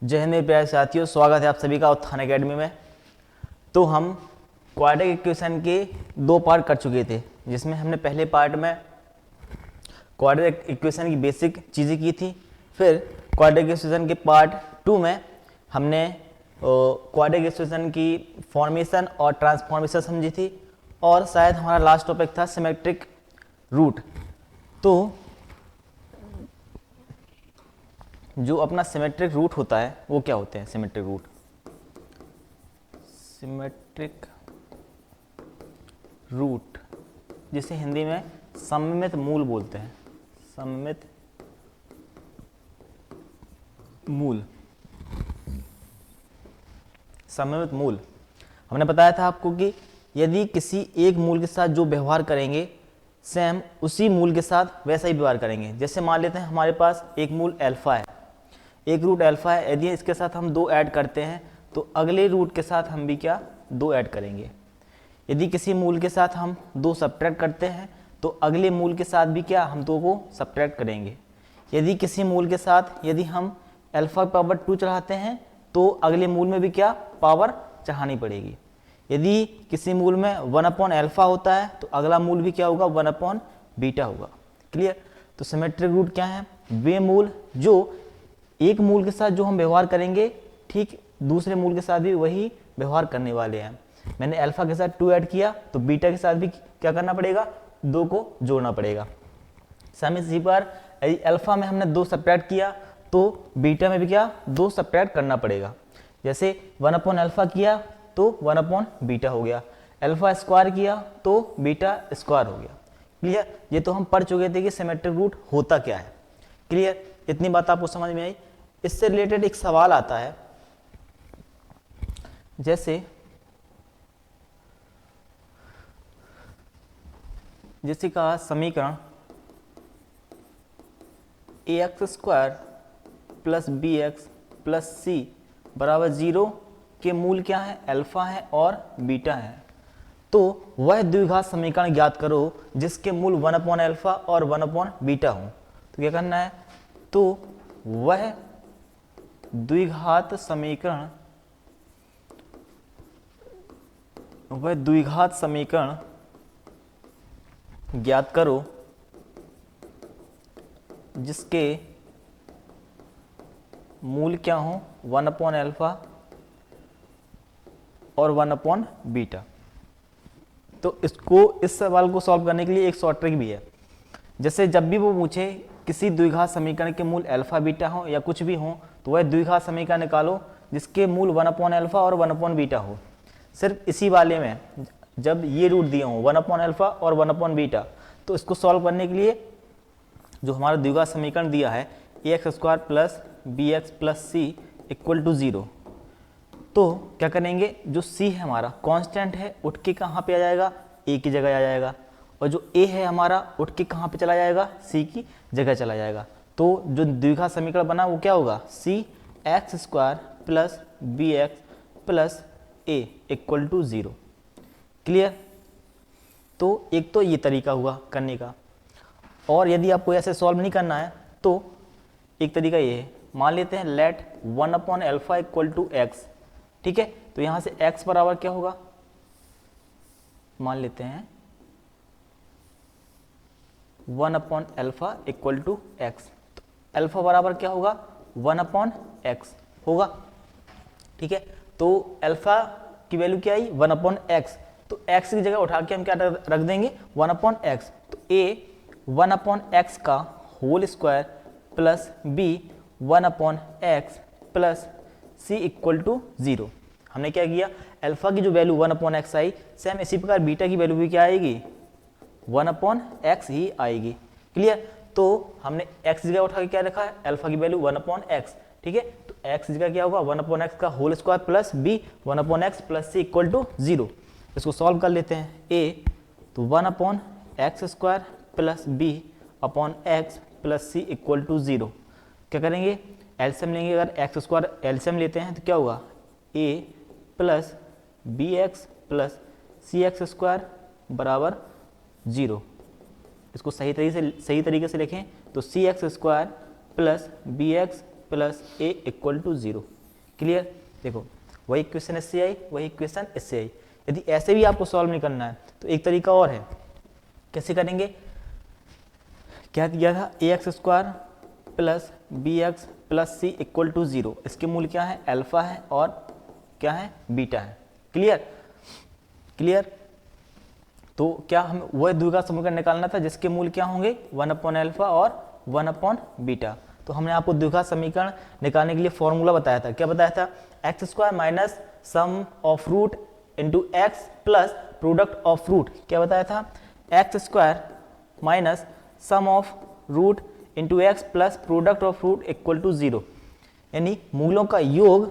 जय हिंद मेरे प्यारे साथियों, स्वागत है आप सभी का उत्थान एकेडमी में। तो हम क्वाड्रेटिक इक्वेशन के दो पार्ट कर चुके थे, जिसमें हमने पहले पार्ट में क्वाड्रेटिक इक्वेशन की बेसिक चीज़ें की थी। फिर क्वाड्रेटिक इक्वेशन के पार्ट 2 में हमने क्वाड्रेटिक इक्वेशन की फॉर्मेशन और ट्रांसफॉर्मेशन समझी थी, और शायद हमारा लास्ट टॉपिक था सिमेट्रिक रूट। तो जो अपना सिमेट्रिक रूट होता है वो क्या होते हैं? सिमेट्रिक रूट, सिमेट्रिक रूट जिसे हिंदी में सममित मूल बोलते हैं। सममित मूल, सममित मूल हमने बताया था आपको कि यदि किसी एक मूल के साथ जो व्यवहार करेंगे सेम उसी मूल के साथ वैसा ही व्यवहार करेंगे। जैसे मान लेते हैं हमारे पास एक मूल अल्फा है, एक रूट अल्फा है। यदि इसके साथ हम 2 ऐड करते हैं तो अगले रूट के साथ हम भी क्या 2 ऐड करेंगे। यदि किसी मूल के साथ हम 2 सब्ट्रैक्ट करते हैं तो अगले मूल के साथ भी क्या हम 2 को सब्ट्रैक्ट करेंगे। यदि किसी मूल के साथ यदि हम अल्फा पावर 2 चढ़ाते हैं तो अगले मूल में भी क्या पावर चढ़ानी पड़ेगी। यदि किसी मूल में 1/अल्फा होता है तो अगला मूल भी क्या होगा 1/बीटा होगा। क्लियर? तो सिमेट्रिक रूट क्या है? वे मूल जो एक मूल के साथ जो हम व्यवहार करेंगे ठीक दूसरे मूल के साथ भी वही व्यवहार करने वाले हैं। मैंने अल्फा के साथ 2 ऐड किया तो बीटा के साथ भी क्या करना पड़ेगा 2 को जोड़ना पड़ेगा। सेम इसी पर यदि अल्फा में हमने 2 सब्ट्रैक्ट किया तो बीटा में भी क्या 2 सब्ट्रैक्ट करना पड़ेगा। जैसे 1/अल्फा किया तो 1/बीटा हो गया, अल्फा स्क्वायर किया तो बीटा स्क्वायर हो गया। क्लियर? ये तो हम पढ़ चुके थे कि सिमेट्रिक रूट होता क्या है। क्लियर? इतनी बात आपको समझ में आई। इससे रिलेटेड एक सवाल आता है, जैसे कहा समीकरण ax² plus bx plus c बराबर 0 के मूल क्या है? अल्फा है और बीटा है। तो वह द्विघात समीकरण ज्ञात करो जिसके मूल 1/अल्फा और 1/बीटा हो। तो क्या करना है? तो वह द्विघात समीकरण ज्ञात करो जिसके मूल क्या हो 1/अल्फा और 1/बीटा। तो इस सवाल को सॉल्व करने के लिए एक शॉर्ट ट्रिक भी है। जैसे जब भी वो पूछे किसी द्विघात समीकरण के मूल अल्फा बीटा हो या कुछ भी हो तो वह द्विघात समीकरण निकालो जिसके मूल 1/अल्फा और 1/बीटा हो। सिर्फ इसी वाले में जब ये रूट दिए हों 1/अल्फा और 1/बीटा, तो इसको सॉल्व करने के लिए जो हमारा द्विघात समीकरण दिया है ax² plus bx plus c equal to 0, तो क्या करेंगे जो c है हमारा कांस्टेंट है उठ के कहाँ पे आ जाएगा? a की जगह आ जाएगा। और जो a है हमारा उठ के कहाँ पे चला जाएगा? c की जगह चला जाएगा। तो जो द्विघात समीकरण बना वो क्या होगा? cx² plus bx plus a equal to 0। Clear? तो एक तो ये तरीका हुआ करने का, और यदि आपको ऐसे सॉल्व नहीं करना है तो एक तरीका ये है, मान लेते हैं लेट 1/अल्फा इक्वल टू x। ठीक है? तो यहां से x बराबर क्या होगा? मान लेते हैं 1/अल्फा इक्वल टू x। तो अल्फा बराबर क्या होगा? 1/x होगा। ठीक है? तो अल्फा की वैल्यू क्या आई? 1/x। तो x की जगह उठा के हम क्या रख देंगे? 1/x। तो a 1/x का whole square plus b 1/x plus c equal to 0। हमने क्या किया? अल्फा की जो वैल्यू 1/x आई, सेम इसी प्रकार बीटा की वैल्यू भी क्या आएगी? 1/x ही आएगी। क्लियर? तो हमने x जगह उठा के क्या रखा है? अल्फा की वैल्यू 1/x। ठीक है? तो x जगह क्या होगा? 1/x का whole square plus b 1/x plus c equal to 0। इसको सॉल्व कर लेते हैं। a तो 1/x² plus b upon x plus c equal to 0। क्या करेंगे? एलसीएम लेंगे। अगर x² एलसीएम लेते हैं तो क्या होगा? a plus bx plus cx² बराबर 0। इसको सही तरीके से लिखें तो C X square plus B x plus A equal to 0। Clear. देखो वही इक्वेशन इससे आई, वही इक्वेशन इससे आई। यदि ऐसे भी आपको सॉल्व नहीं करना है तो एक तरीका और है, कैसे करेंगे। क्या दिया था, A X square plus B x plus C equal to 0। इसके मूल क्या है, अल्फा है और क्या है, बीटा है। क्लियर। क्लियर। तो क्या हम वह द्विघात समीकरण निकालना था जिसके मूल क्या होंगे, 1 अपॉन अल्फा और 1 अपॉन बीटा। तो हमने आपको द्विघात समीकरण निकालने के लिए फॉर्मूला बताया था। क्या बताया था, x square minus sum of root into x plus product of root. क्या बताया था, x square minus sum of root into x plus product of root equal to 0। यानी मूलों का योग,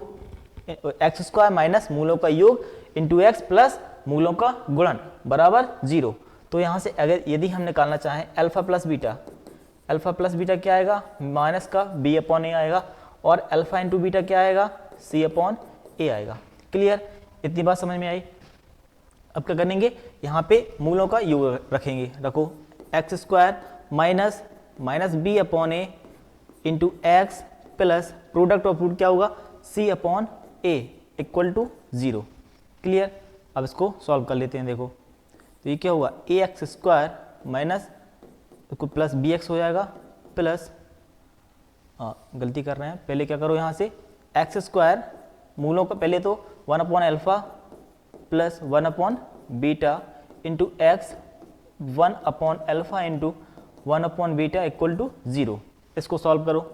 एक्स स्क्वायर माइनस मूलों का योग इंटू एक्स प्लस मूलों का गुणन बराबर 0। तो यहाँ से अगर यदि हम निकालना चाहें alpha plus beta, alpha plus beta क्या आएगा, माइनस का बी अपॉन ए आएगा, और अल्फा इंटू बीटा क्या आएगा, सी अपॉन ए आएगा। क्लियर। इतनी बात समझ में आई। अब क्या करेंगे, यहाँ पे मूलों का योग रखेंगे। रखो X square minus minus B upon A into x plus product of root क्या होगा, C upon A equal to 0। Clear. अब इसको सॉल्व कर लेते हैं। देखो तो ये क्या हुआ, A X square minus plus B X हो जाएगा प्लस, गलती कर रहे हैं, पहले क्या करो, यहाँ से एक्स स्क्वायर मूलों का पहले तो 1 upon alpha plus 1 upon beta into x 1 upon alpha into 1 upon beta equal to 0। इसको सॉल्व करो।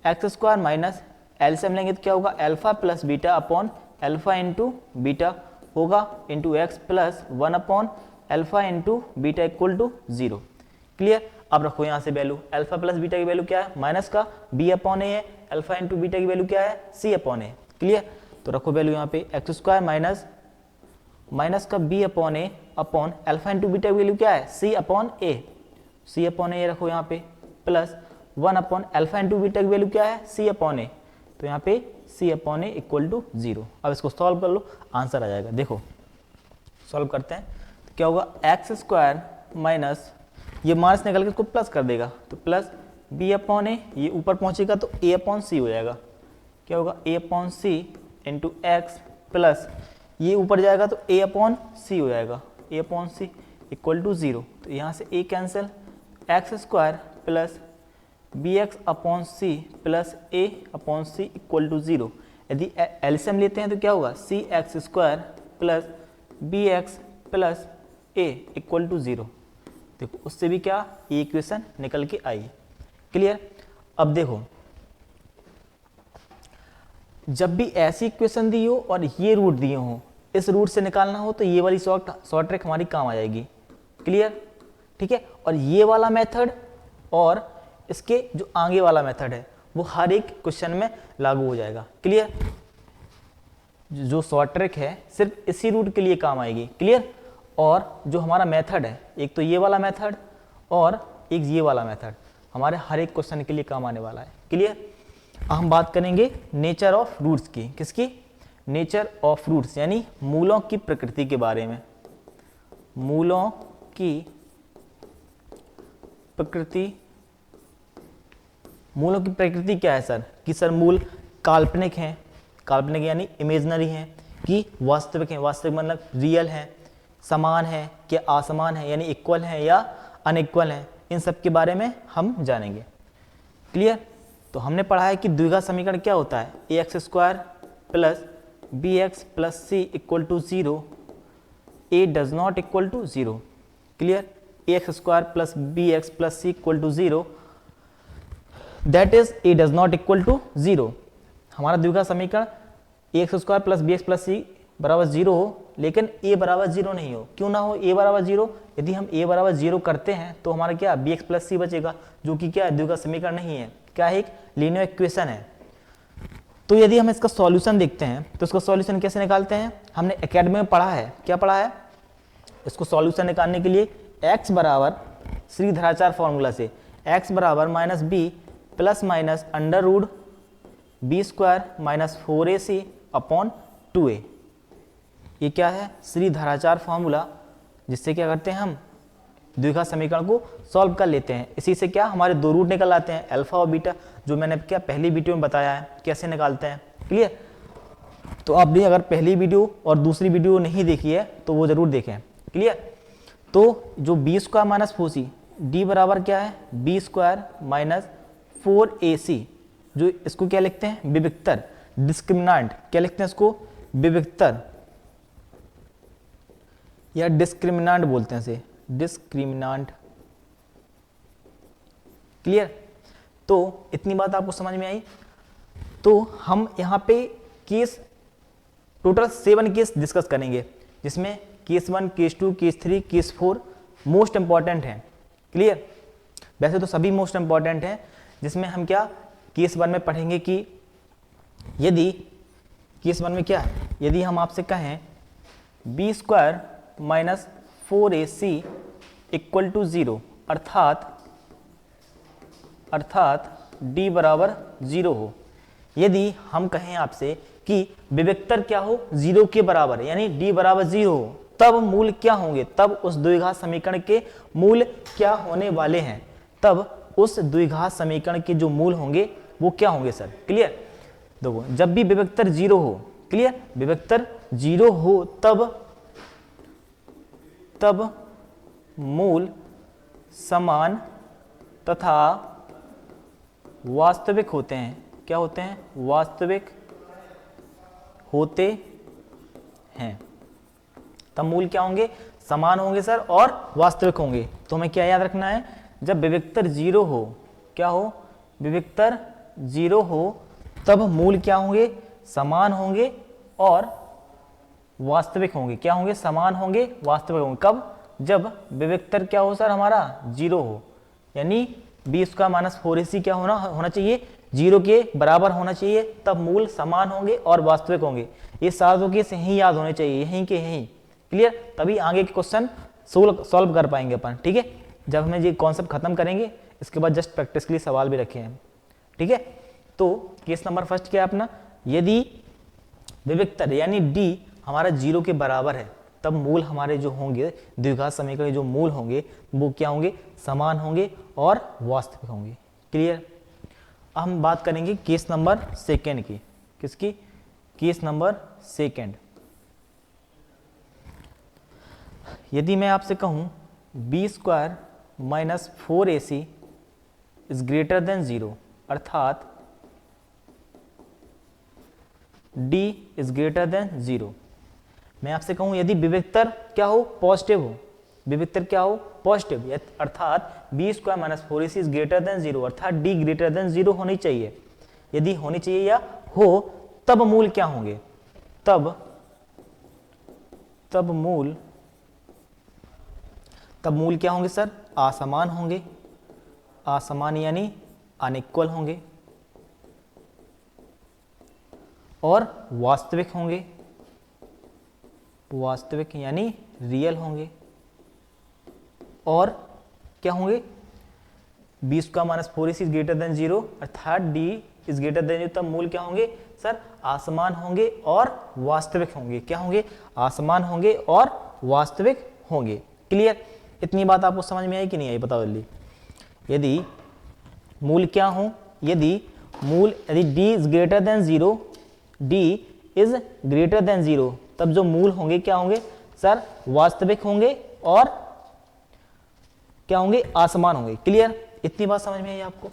एक्स स्क्वायर माइनस एलसीएम लेंगे तो क्या होगा, alpha plus beta upon alpha into beta होगा into x plus 1 upon alpha into beta equal to 0। Clear. अब रखो यहाँ से वैल्यू, अल्फा प्लस बीटा की वैल्यू क्या है, माइनस का बी अपॉन ए है, अल्फा इंटू बीटा की वैल्यू क्या है, सी अपॉन ए। क्लियर। तो रखो वैल्यू यहाँ पे एक्स स्क्वायर माइनस माइनस का बी अपॉन ए अपॉन अल्फा इंटू बीटा की वैल्यू क्या है, सी अपॉन ए, सी अपॉन ए रखो यहाँ पे plus 1 upon alpha into beta की वैल्यू क्या है, सी अपॉन ए। तो यहाँ पे सी अपॉन ए इक्वल टू 0। अब इसको सॉल्व कर लो, आंसर आ जाएगा। देखो सॉल्व करते हैं तो क्या होगा, एक्स स्क्वायर माइनस ये माइनस निकल के इसको प्लस कर देगा तो प्लस बी अपॉन ए, ये ऊपर पहुंचेगा तो ए अपॉन सी हो जाएगा। क्या होगा, A upon C into x plus ये ऊपर जाएगा तो ए अपॉन सी हो जाएगा, A upon C equal to 0। तो यहाँ से A cancel, X square plus B X upon C plus A upon C equal to 0। यदि एलसीएम लेते हैं तो क्या होगा, C X square plus B x plus A equal to 0। देखो उससे भी क्या, ये इक्वेशन निकल के आई। क्लियर। अब देखो जब भी ऐसी इक्वेशन दी हो और ये रूट दिए हो, इस रूट से निकालना हो तो ये वाली शॉर्ट ट्रिक हमारी काम आ जाएगी। क्लियर। ठीक है। और ये वाला मेथड और इसके जो आगे वाला मेथड है वो हर एक क्वेश्चन में लागू हो जाएगा। क्लियर। जो शॉर्ट ट्रिक है सिर्फ इसी रूट के लिए काम आएगी। क्लियर। और जो हमारा मेथड है, एक तो ये वाला मेथड और एक ये वाला मेथड, हमारे हर एक क्वेश्चन के लिए काम आने वाला है। क्लियर। हम बात करेंगे नेचर ऑफ रूट्स की। किसकी, नेचर ऑफ रूट्स यानी मूलों की प्रकृति के बारे में। मूलों की प्रकृति, मूलों की प्रकृति क्या है सर, कि सर मूल काल्पनिक हैं, काल्पनिक यानी इमेजनरी हैं, कि वास्तविक हैं, वास्तविक मतलब रियल हैं, समान है कि असमान है यानी इक्वल है या अनइक्वल है, इन सब के बारे में हम जानेंगे। क्लियर। तो हमने पढ़ा है कि द्विघात समीकरण क्या होता है, A X square plus B x plus C equal to 0, A does not equal to 0। Clear. A X square plus B x plus C equal to 0, that is A does not equal to 0। हमारा द्विघात समीकरण A X square plus B x plus C बराबर 0 हो, लेकिन a बराबर 0 नहीं हो। क्यों ना हो a बराबर 0, यदि हम a बराबर 0 करते हैं तो हमारा क्या bx प्लस सी बचेगा, जो कि क्या द्विघात समीकरण नहीं है, क्या है, एक लीनियर इक्वेशन है। तो यदि हम इसका सॉल्यूशन देखते हैं तो इसका सॉल्यूशन कैसे निकालते हैं, हमने एकेडमी में पढ़ा है। क्या पढ़ा है, इसको सॉल्यूशन निकालने के लिए x बराबर श्रीधराचार्य फॉर्मूला से x बराबर minus B plus minus under root B square minus 4ac upon 2a। ये क्या है, श्रीधराचार्य फॉर्मूला, जिससे क्या करते हैं हम द्विघात समीकरण को सॉल्व कर लेते हैं। इसी से क्या हमारे दो रूट निकल आते हैं, अल्फा और बीटा, जो मैंने क्या पहली वीडियो में बताया है कैसे निकालते हैं। क्लियर? तो आपने अगर पहली वीडियो और दूसरी वीडियो नहीं देखी है तो वो जरूर देखें। क्लियर? तो जो B square minus 4c, D बराबर क्या है, बी स्क्वायर माइनस 4ac, जो इसको क्या लिखते हैं, विविक्तर, डिस्क्रिमिनेंट, क्या लिखते हैं इसको, विविक्तर या डिस्क्रिमिनेंट बोलते हैं इसे, डिस्क्रिमिनेंट। क्लियर? तो इतनी बात आपको समझ में आई। तो हम यहाँ पे केस टोटल 7 केस डिस्कस करेंगे, जिसमें case 1, case 2, case 3, case 4 most important हैं। क्लियर? वैसे तो सभी मोस्ट इंपॉर्टेंट हैं, जिसमें हम क्या केस 1 में पढ़ेंगे कि यदि केस 1 में क्या है, यदि हम आपसे कहें B square minus 4ac equal to 0, अर्थात d बराबर 0 हो। यदि हम कहें आपसे कि विविक्तर क्या हो, 0 के बराबर, यानी d बराबर 0 हो, तब मूल क्या होंगे, तब उस द्विघात समीकरण के मूल क्या होने वाले हैं, तब उस द्विघात समीकरण के जो मूल होंगे वो क्या होंगे सर। क्लियर? देखो, जब भी विविक्तर 0 हो, क्लियर, विविक्तर 0 हो तब मूल समान तथा वास्तविक होते हैं। क्या होते हैं? वास्तविक होते हैं। तब मूल क्या होंगे, समान होंगे सर और वास्तविक होंगे। तो हमें क्या याद रखना है, जब विविक्तर 0 हो, क्या हो, विविक्तर 0 हो, तब मूल क्या होंगे, समान होंगे और वास्तविक होंगे। क्या होंगे, समान होंगे, वास्तविक होंगे। कब? जब विविक्तर क्या हो सर हमारा 0 हो, यानी बी स्क्वायर माइनस 4ac क्या होना चाहिए, 0 के बराबर होना चाहिए, तब मूल समान होंगे और वास्तविक होंगे। ये सातों केस यहीं याद होने चाहिए, यहीं के यहीं। क्लियर? तभी आगे के क्वेश्चन सॉल्व कर पाएंगे अपन। ठीक है? जब हमें ये कॉन्सेप्ट खत्म करेंगे, इसके बाद जस्ट प्रैक्टिस के लिए सवाल भी रखे हैं। ठीक है? तो केस नंबर फर्स्ट क्या है अपना, यदि विविक्तर यानी d हमारा 0 के बराबर है, तब मूल हमारे जो होंगे द्विघात समीकरण के जो मूल होंगे वो क्या होंगे, समान होंगे और वास्तविक होंगे। क्लियर? हम बात करेंगे केस नंबर सेकेंड की। किसकी? Case number second. यदि मैं आपसे कहूं B square minus 4ac is greater than 0, अर्थात d इज ग्रेटर देन 0। मैं आपसे कहूं यदि विविक्तर क्या हो, पॉजिटिव हो, विविक्तर क्या हो, पॉजिटिव, अर्थात B square minus 4ac is greater than 0, अर्थात d ग्रेटर देन 0 होनी चाहिए। यदि होनी चाहिए या हो, तब मूल क्या होंगे, तब मूल क्या होंगे सर, असमान होंगे। असमान यानी अनइक्वल होंगे और वास्तविक होंगे। वास्तविक यानी रियल होंगे। और क्या होंगे, B square minus 4ac is greater than 0, अर्थात d इज ग्रेटर देन 0, तब मूल क्या होंगे सर, असमान होंगे और वास्तविक होंगे। क्या होंगे, असमान होंगे और वास्तविक होंगे। क्लियर? इतनी बात आपको समझ में आई कि नहीं आई, बताओ जल्दी। यदि मूल क्या हो, यदि d is greater than 0, d is greater than 0, तब जो मूल होंगे क्या होंगे सर, वास्तविक होंगे और क्या होंगे, असमान होंगे। क्लियर? इतनी बात समझ में आई आपको।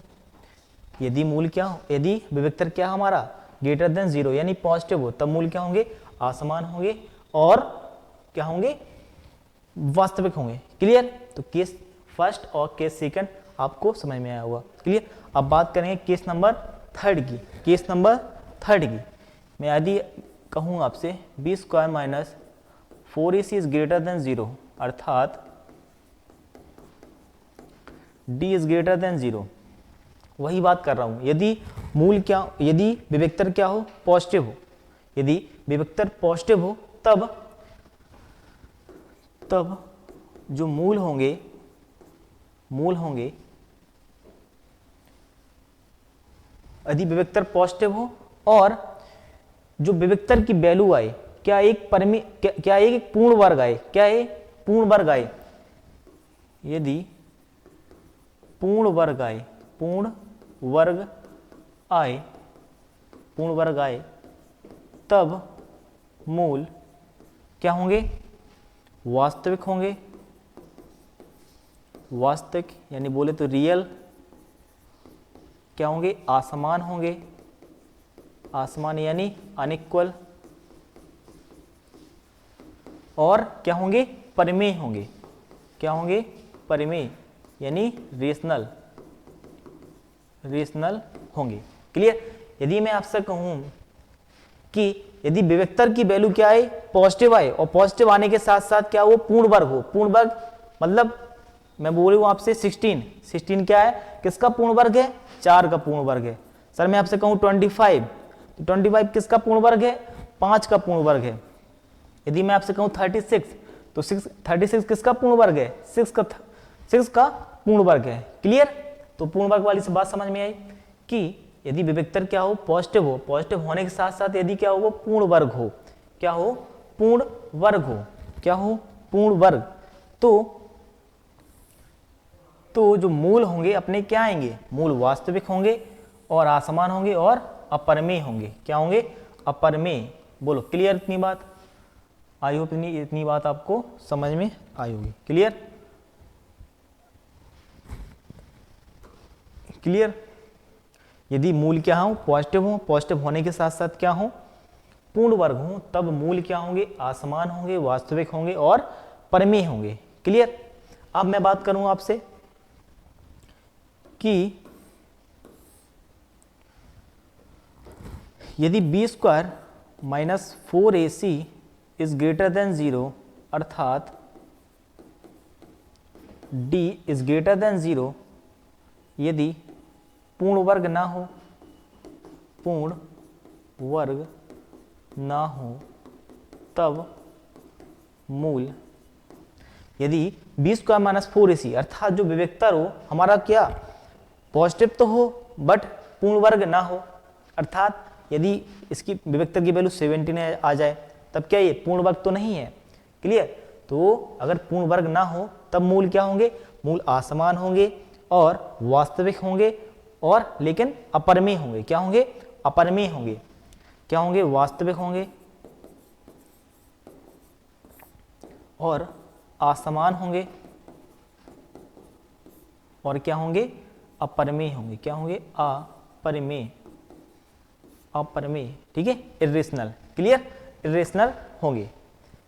यदि मूल क्या हो, यदि विविक्तर क्या हमारा ग्रेटर देन 0 यानी पॉजिटिव हो, तब मूल क्या होंगे, असमान होंगे और क्या होंगे, वास्तविक होंगे। क्लियर? तो केस फर्स्ट और केस सेकंड आपको समझ में आया होगा। क्लियर? अब बात करेंगे केस नंबर थर्ड की। केस नंबर थर्ड की मैं यदि कहूँ आपसे B square minus 4ac is greater than 0, अर्थात d इज ग्रेटर देन 0, वही बात कर रहा हूं। यदि मूल क्या, यदि विविक्तर क्या हो, पॉजिटिव हो, यदि विविक्तर पॉजिटिव हो, तब जो मूल होंगे यदि विविक्तर पॉजिटिव हो और जो विविक्तर की वैल्यू आए, क्या एक पूर्ण वर्ग आए, क्या है, पूर्ण वर्ग आए। यदि पूर्ण वर्ग आए, पूर्ण वर्ग आए, तब मूल क्या होंगे, वास्तविक होंगे। वास्तविक यानी बोले तो रियल क्या होंगे, असमान होंगे। असमान यानी अनइक्वल। और क्या होंगे, परिमेय होंगे। क्या होंगे, परिमेय यानी रेशनल, रेशनल होंगे। क्लियर। यदि मैं आपसे कहूं कि यदि विविक्तर की वैल्यू क्या है, पॉजिटिव आए, और पॉजिटिव आने के साथ साथ क्या वो पूर्ण वर्ग हो। पूर्ण वर्ग मतलब मैं बोल रही हूं आपसे 16 क्या है, किसका पूर्ण वर्ग है, 4 का पूर्ण वर्ग है। सर मैं आपसे कहूं 25, तो 25 किसका पूर्ण वर्ग है, 5 का पूर्ण वर्ग है। यदि मैं आपसे कहूं 36, तो 36 किसका पूर्ण वर्ग है, 6 का पूर्ण वर्ग है। क्लियर। तो पूर्ण वर्ग वाली से बात समझ में आई कि यदि विविक्तर क्या हो, पॉजिटिव हो, पॉजिटिव होने के साथ साथ यदि क्या हो, वो पूर्ण वर्ग हो। क्या हो, पूर्ण वर्ग हो। क्या हो, पूर्ण वर्ग। तो जो मूल होंगे अपने क्या आएंगे, मूल वास्तविक होंगे और असमान होंगे और अपरिमेय होंगे। क्या होंगे, अपरिमेय। बोलो क्लियर इतनी बात। आई होप इतनी बात आपको समझ में आई होगी। क्लियर। क्लियर। यदि मूल क्या हो, पॉजिटिव हो, पॉजिटिव होने के साथ साथ क्या हो, पूर्ण वर्ग हो, तब मूल क्या होंगे, असमान होंगे, वास्तविक होंगे और परिमेय होंगे। क्लियर। अब मैं बात करूं आपसे कि यदि B square minus 4ac is greater than 0, अर्थात d इज ग्रेटर देन 0, यदि पूर्ण वर्ग ना हो, पूर्ण वर्ग ना हो, तब मूल, यदि बी स्क्वायर माइनस 4ac अर्थात जो विविक्तर हो हमारा क्या, पॉजिटिव तो हो बट पूर्ण वर्ग ना हो, अर्थात यदि इसकी विविक्तर की वैल्यू 17 आ जाए, तब क्या ये पूर्ण वर्ग तो नहीं है। क्लियर। तो अगर पूर्ण वर्ग ना हो तब मूल क्या होंगे, मूल असमान होंगे और वास्तविक होंगे और लेकिन अपरिमेय होंगे। क्या होंगे, अपरिमेय होंगे। क्या होंगे, वास्तविक होंगे और असमान होंगे और क्या होंगे, अपरिमेय होंगे। क्या होंगे, अपरिमेय, अपरिमेय। ठीक है, इर्रेशनल। क्लियर, इर्रेशनल होंगे।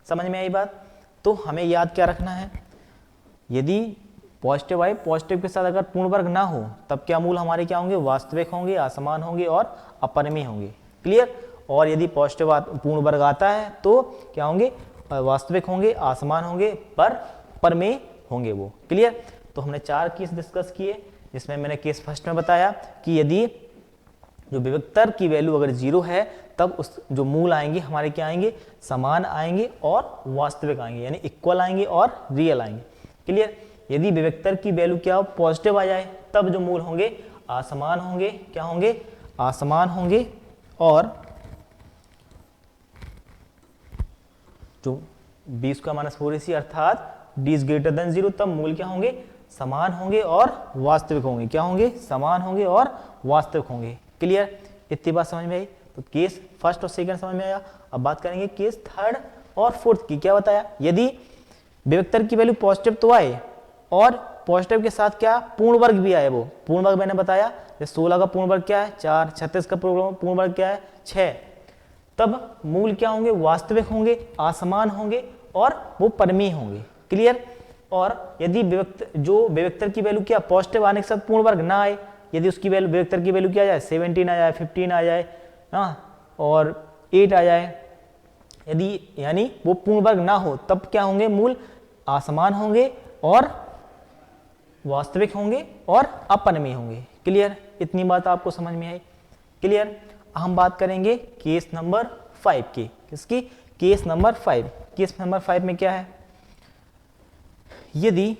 समझ में आई बात। तो हमें याद क्या रखना है, यदि पॉजिटिव आए, पॉजिटिव के साथ अगर पूर्ण वर्ग ना हो, तब क्या मूल हमारे क्या होंगे, वास्तविक होंगे, असमान होंगे और अपरिमेय होंगे। क्लियर। और यदि पॉजिटिव पूर्ण वर्ग आता है तो क्या होंगे, वास्तविक होंगे, असमान होंगे, पर परिमेय होंगे वो। क्लियर। तो हमने 4 केस डिस्कस किए, जिसमें मैंने केस फर्स्ट में बताया कि यदि जो विविक्तर की वैल्यू अगर 0 है, तब उस जो मूल आएंगे हमारे क्या आएंगे, समान आएंगे और वास्तविक आएंगे, यानी इक्वल आएंगे और रियल आएंगे। क्लियर। यदि विविक्तर की वैल्यू क्या हो, पॉजिटिव आ जाए, तब जो मूल होंगे असमान होंगे। क्या होंगे, असमान होंगे और जो बी स्क्वायर माइनस 4ac अर्थात d इज ग्रेटर देन 0, तब मूल क्या होंगे, समान होंगे और वास्तविक होंगे। क्या होंगे, समान होंगे और वास्तविक होंगे। क्लियर। इतनी बात समझ में आई। तो केस फर्स्ट और सेकंड समझ में आया। अब बात करेंगे केस थर्ड और फोर्थ की। क्या बताया, यदि विविक्तर की वैल्यू पॉजिटिव तो आए और पॉजिटिव के साथ क्या, पूर्ण वर्ग भी आए। वो पूर्ण वर्ग मैंने बताया, 16 का पूर्ण वर्ग क्या है, 4, 36 का पूर्ण वर्ग क्या है, 6, तब मूल क्या होंगे, वास्तविक होंगे, असमान होंगे और वो परिमेय होंगे। क्लियर। और यदि विविक्तर की वैल्यू क्या, पॉजिटिव आने के साथ पूर्ण वर्ग ना आए, यदि उसकी वैल्यू, विविक्तर की वैल्यू क्या आ जाए, 17 आ जाए, 15 आ जाए, और 8 आ जाए, यदि यानी वो पूर्ण वर्ग ना हो, तब क्या होंगे, मूल असमान होंगे और वास्तविक होंगे और अपरिमेय होंगे। क्लियर। इतनी बात आपको समझ में आई। क्लियर। हम बात करेंगे केस नंबर 5 की। किसकी, केस नंबर 5। केस नंबर 5 में क्या है, यदि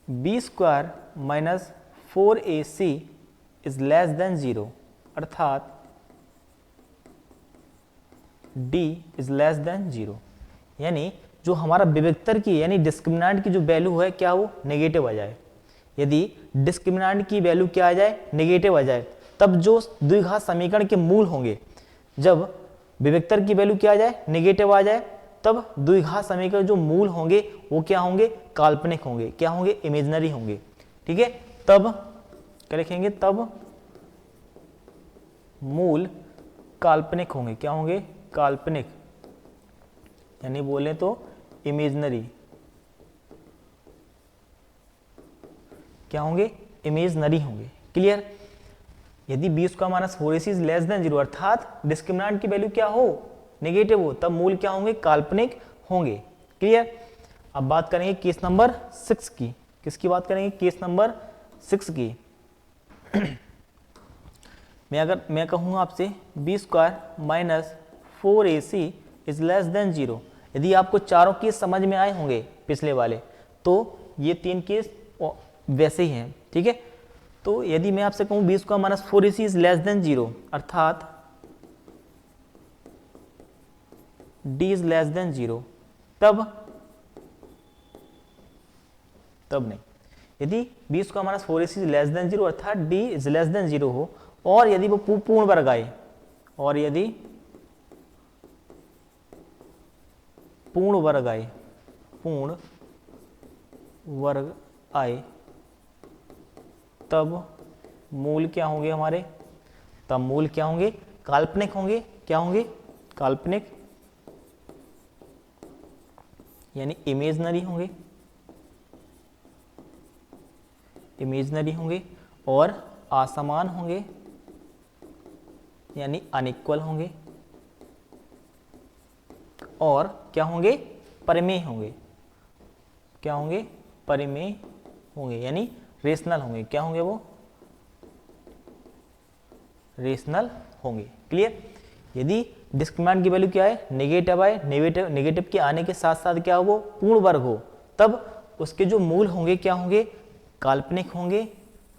B square minus 4ac is less than 0, अर्थात d इज लेस देन 0, यानी जो हमारा विविक्तर की यानी डिस्क्रिमिनेंट की जो वैल्यू है क्या, वो नेगेटिव आ जाए। यदि डिस्क्रिमिनेंट की वैल्यू क्या आ जाए, नेगेटिव आ जाए, तब जो द्विघात समीकरण के मूल होंगे, जब विवेक्तर की वैल्यू क्या आ जाए, नेगेटिव आ जाए, तब द्विघात समीकरण जो मूल होंगे वो क्या होंगे, काल्पनिक होंगे। क्या होंगे, इमेजिनरी होंगे। ठीक है, तब क्या लिखेंगे, तब मूल काल्पनिक होंगे। क्या होंगे, काल्पनिक, यानी बोले तो इमेजिनरी। क्या होंगे, इमेजिनरी होंगे। क्लियर। यदि b square minus 4ac is less than 0 अर्थात डिस्क्रिमिनेंट की वैल्यू क्या हो, नेगेटिव हो, तब मूल क्या होंगे, काल्पनिक होंगे। क्लियर। अब बात करेंगे केस नंबर 6 की। किसकी बात करेंगे, केस नंबर 6 की। मैं कहूँ आपसे b square minus 4ac is less than 0, यदि आपको चारों केस समझ में आए होंगे पिछले वाले, तो ये 3 केस वैसे ही हैं। ठीक है, तो यदि मैं आपसे कहूँ b square minus 4ac is less than 0 अर्थात d इज लेस देन 0, तब नहीं। यदि b square minus 4ac is less than 0 अर्थात d इज लेस देन 0 हो, और यदि वो पूर्ण वर्ग आए, और यदि पूर्ण वर्ग आए, तब मूल क्या होंगे हमारे, तब मूल क्या होंगे, काल्पनिक होंगे। क्या होंगे, काल्पनिक, यानी इमेजिनरी होंगे, और असमान होंगे, यानी अनइक्वल होंगे, और क्या होंगे, परिमेय होंगे। क्या होंगे, परिमेय होंगे, यानी रेशनल होंगे। क्या होंगे, वो रेशनल होंगे। क्लियर। यदि डिस्क्रिमिनेंट की वैल्यू क्या है, नेगेटिव आए, नेगेटिव के आने के साथ साथ क्या हो, वो पूर्ण वर्ग हो, तब उसके जो मूल होंगे क्या होंगे, काल्पनिक होंगे,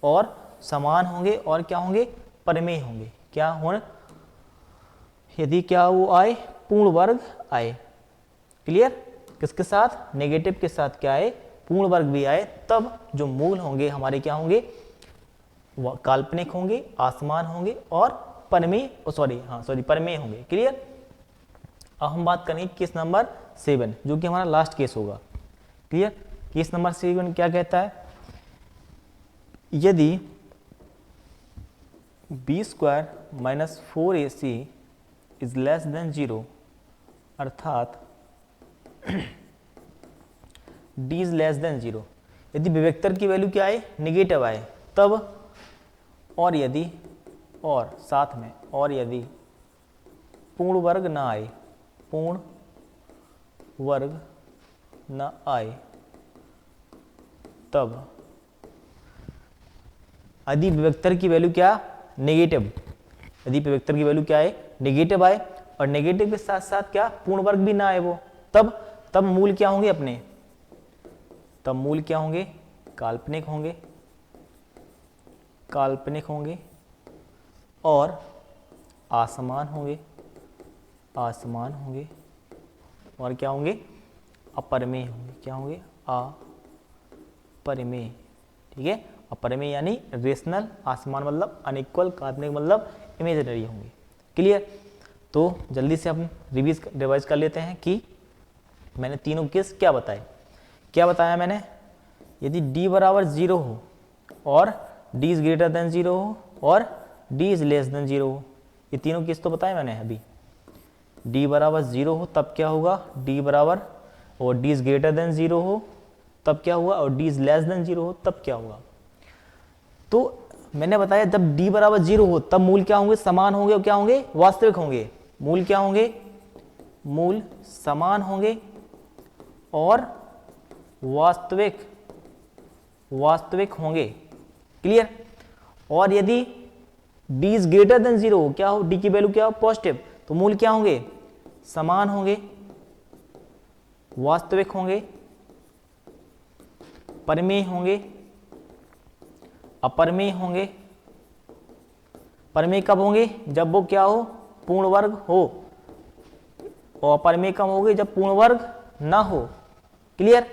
और समान होंगे, और क्या होंगे, परिमेय होंगे। क्या हों, यदि क्या वो आए, पूर्ण वर्ग आए। क्लियर। किसके साथ, नेगेटिव के साथ क्या आए, पूर्ण वर्ग भी आए, तब जो मूल होंगे हमारे क्या होंगे, काल्पनिक होंगे, असमान होंगे, और परिमेय परिमेय होंगे। क्लियर। अब हम बात करेंगे केस नंबर 7, जो कि हमारा लास्ट केस होगा। क्लियर। केस नंबर 7 क्या कहता है, यदि b square minus 4ac is less than 0 अर्थात d इज लेस देन 0, यदि विवेक्तर की वैल्यू क्या आए, नेगेटिव आए, तब, और यदि, और साथ में, और यदि पूर्ण वर्ग ना आए, पूर्ण वर्ग न आए, तब यदि विवेक्तर की वैल्यू क्या, नेगेटिव, यदि विवेक्तर की वैल्यू क्या है, नेगेटिव आए, और नेगेटिव के साथ साथ क्या, पूर्ण वर्ग भी ना आए वो, तब मूल क्या होंगे अपने, तब मूल क्या होंगे, काल्पनिक होंगे, और असमान होंगे, और क्या होंगे, अपरिमेय होंगे। क्या होंगे, अपरिमेय। ठीक है, अपरिमेय यानी रेशनल, असमान मतलब अनइक्वल, काल्पनिक मतलब इमेजिनरी होंगे। क्लियर। तो जल्दी से हम रिवाइज कर लेते हैं कि मैंने तीनों केस क्या बताए। क्या बताया मैंने, यदि d बराबर 0 हो, और d इज ग्रेटर देन 0 हो, और d इज लेस देन 0 हो, ये तीनों केस तो बताए मैंने अभी। d बराबर 0 हो तब क्या होगा, d बराबर, और d इज ग्रेटर देन 0 हो तब क्या हुआ, और d इज लेस देन 0 हो तब क्या होगा। तो मैंने बताया जब d बराबर 0 हो तब मूल क्या होंगे, समान होंगे, और क्या होंगे, वास्तविक होंगे। मूल क्या होंगे, मूल समान होंगे, और वास्तविक होंगे। क्लियर। और यदि d इज ग्रेटर देन 0 हो, क्या हो, d की वैल्यू क्या हो, पॉजिटिव, तो मूल क्या होंगे, समान होंगे, वास्तविक होंगे, परिमेय होंगे, अपरिमेय होंगे। परिमेय कब होंगे, जब वो क्या हो, पूर्ण वर्ग हो, और अपरिमेय कब होंगे, जब पूर्ण वर्ग ना हो। क्लियर।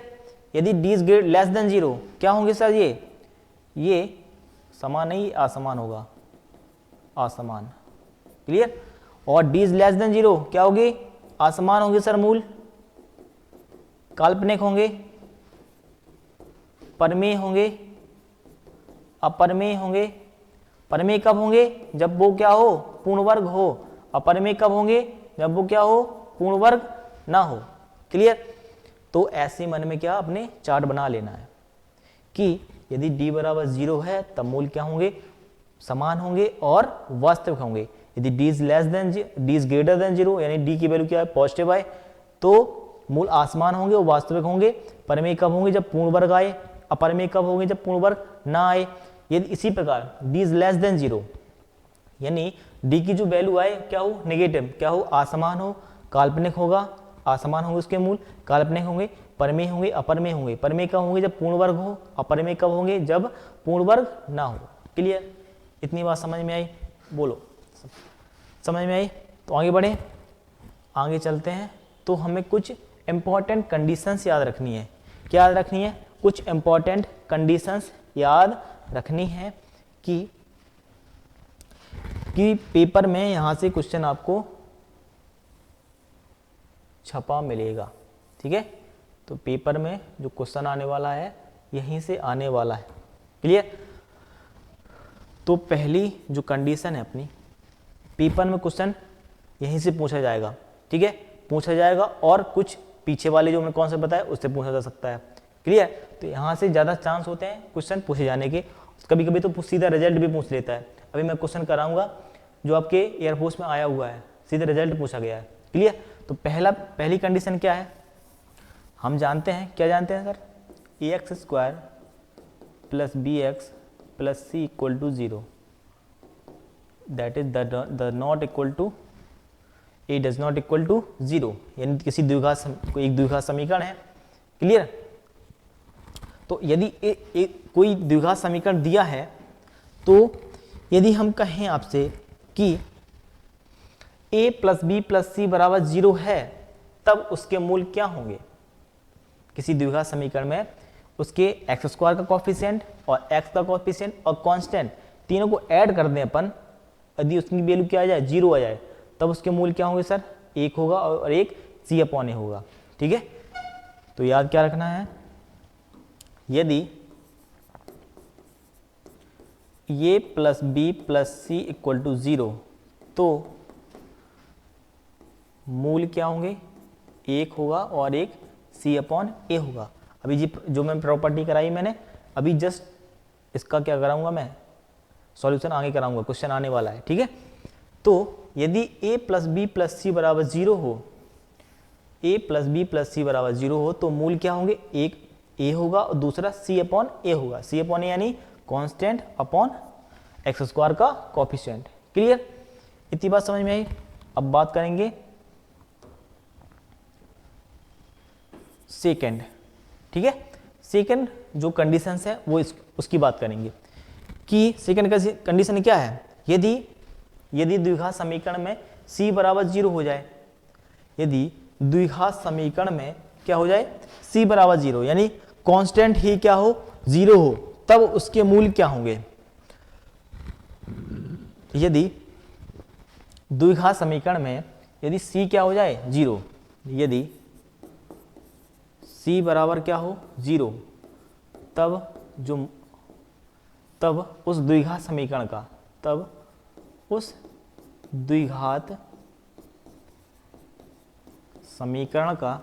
यदि d इज लेस देन 0 क्या होंगे सर, ये समान नहीं असमान होगा, असमान। क्लियर। और d इज लेस देन 0 क्या होगी, असमान होंगे सर मूल, काल्पनिक होंगे, परमेय होंगे, अपरमेय होंगे। परमेय कब होंगे, जब वो क्या हो, पूर्ण वर्ग हो। अपरमेय कब होंगे, जब वो क्या हो, पूर्ण वर्ग ना हो। क्लियर। तो ऐसे मन में क्या अपने चार्ट बना लेना है कि यदि d बराबर 0 है तब मूल क्या होंगे, समान होंगे और वास्तविक होंगे। यदि d is less then d is greater than 0 यानी d की वैल्यू क्या है, पॉजिटिव आए, तो मूल आसमान होंगे और वास्तविक होंगे। परमेय कब होंगे, जब पूर्ण वर्ग आए। अपरमेय कब होंगे, जब पूर्ण वर्ग ना आए। यदि इसी प्रकार d इज लेस देन 0 यानी d की जो वैल्यू आए क्या हो, नेगेटिव, क्या हो, असमान हो, काल्पनिक होगा, असमान होंगे उसके मूल, काल्पनिक होंगे, परमेय होंगे, अपरमेय होंगे। परमेय कब होंगे, जब पूर्ण वर्ग हो। अपरमेय कब होंगे, जब पूर्ण वर्ग ना हो। क्लियर। इतनी बात समझ में आई, बोलो समझ में आई। तो आगे बढ़े, आगे चलते हैं। तो हमें कुछ इंपॉर्टेंट कंडीशंस याद रखनी है। क्या याद रखनी है, कुछ इंपॉर्टेंट कंडीशंस याद रखनी है कि पेपर में यहां से क्वेश्चन आपको छपा मिलेगा। ठीक है, तो पेपर में जो क्वेश्चन आने वाला है यहीं से आने वाला है। क्लियर। तो पहली जो कंडीशन है अपनी, पेपर में क्वेश्चन यहीं से पूछा जाएगा। ठीक है, पूछा जाएगा और कुछ पीछे वाले जो मैंने कॉन्सेप्ट बताया उससे पूछा जा सकता है। क्लियर। तो यहाँ से ज़्यादा चांस होते हैं क्वेश्चन पूछे जाने के। कभी कभी तो सीधा रिजल्ट भी पूछ लेता है। अभी मैं क्वेश्चन कराऊंगा जो आपके एयरफोर्स में आया हुआ है, सीधे रिजल्ट पूछा गया है। क्लियर। तो पहली कंडीशन क्या है, हम जानते हैं, क्या जानते हैं sir, ax² plus bx plus c equal to 0, that is the not equal to a does not equal to 0, यानी किसी एक द्विघात समीकरण है। क्लियर। तो यदि कोई द्विघात समीकरण दिया है, तो यदि हम कहें आपसे कि a plus B plus C बराबर 0 है, तब उसके मूल क्या होंगे। किसी द्विघात समीकरण में उसके x² का कोएफिशिएंट और x का कोएफिशिएंट और कांस्टेंट तीनों को ऐड कर दें अपन, यदि उसकी वैल्यू क्या आ जाए, 0 आ जाए, तब उसके मूल क्या होंगे सर, 1 होगा और एक c/a होगा। ठीक है, तो याद क्या रखना है, यदि a plus B plus C equal to 0, तो मूल क्या होंगे, 1 होगा और एक c/a होगा। अभी जी जो मैं प्रॉपर्टी कराई मैंने, अभी जस्ट इसका क्या कराऊंगा मैं, सॉल्यूशन आगे कराऊंगा, क्वेश्चन आने वाला है। ठीक है, तो यदि a plus B plus C बराबर 0 हो, a plus B plus C बराबर 0 हो, तो मूल क्या होंगे, एक a होगा और दूसरा c/a होगा। c/a यानी कांस्टेंट अपॉन x² का कोएफिशिएंट। क्लियर। इतनी बात समझ में आई। अब बात करेंगे सेकंड। ठीक है, सेकंड जो कंडीशंस है वो उसकी बात करेंगे कि सेकंड कंडीशन क्या है, यदि द्विघात समीकरण में c बराबर 0 हो जाए, यदि द्विघात समीकरण में क्या हो जाए, c बराबर 0 यानी कांस्टेंट ही क्या हो, 0 हो, तब उसके मूल क्या होंगे। यदि द्विघात समीकरण में यदि c क्या हो जाए, 0, यदि c बराबर क्या हो, 0, तब उस द्विघात समीकरण का, तब उस द्विघात समीकरण का,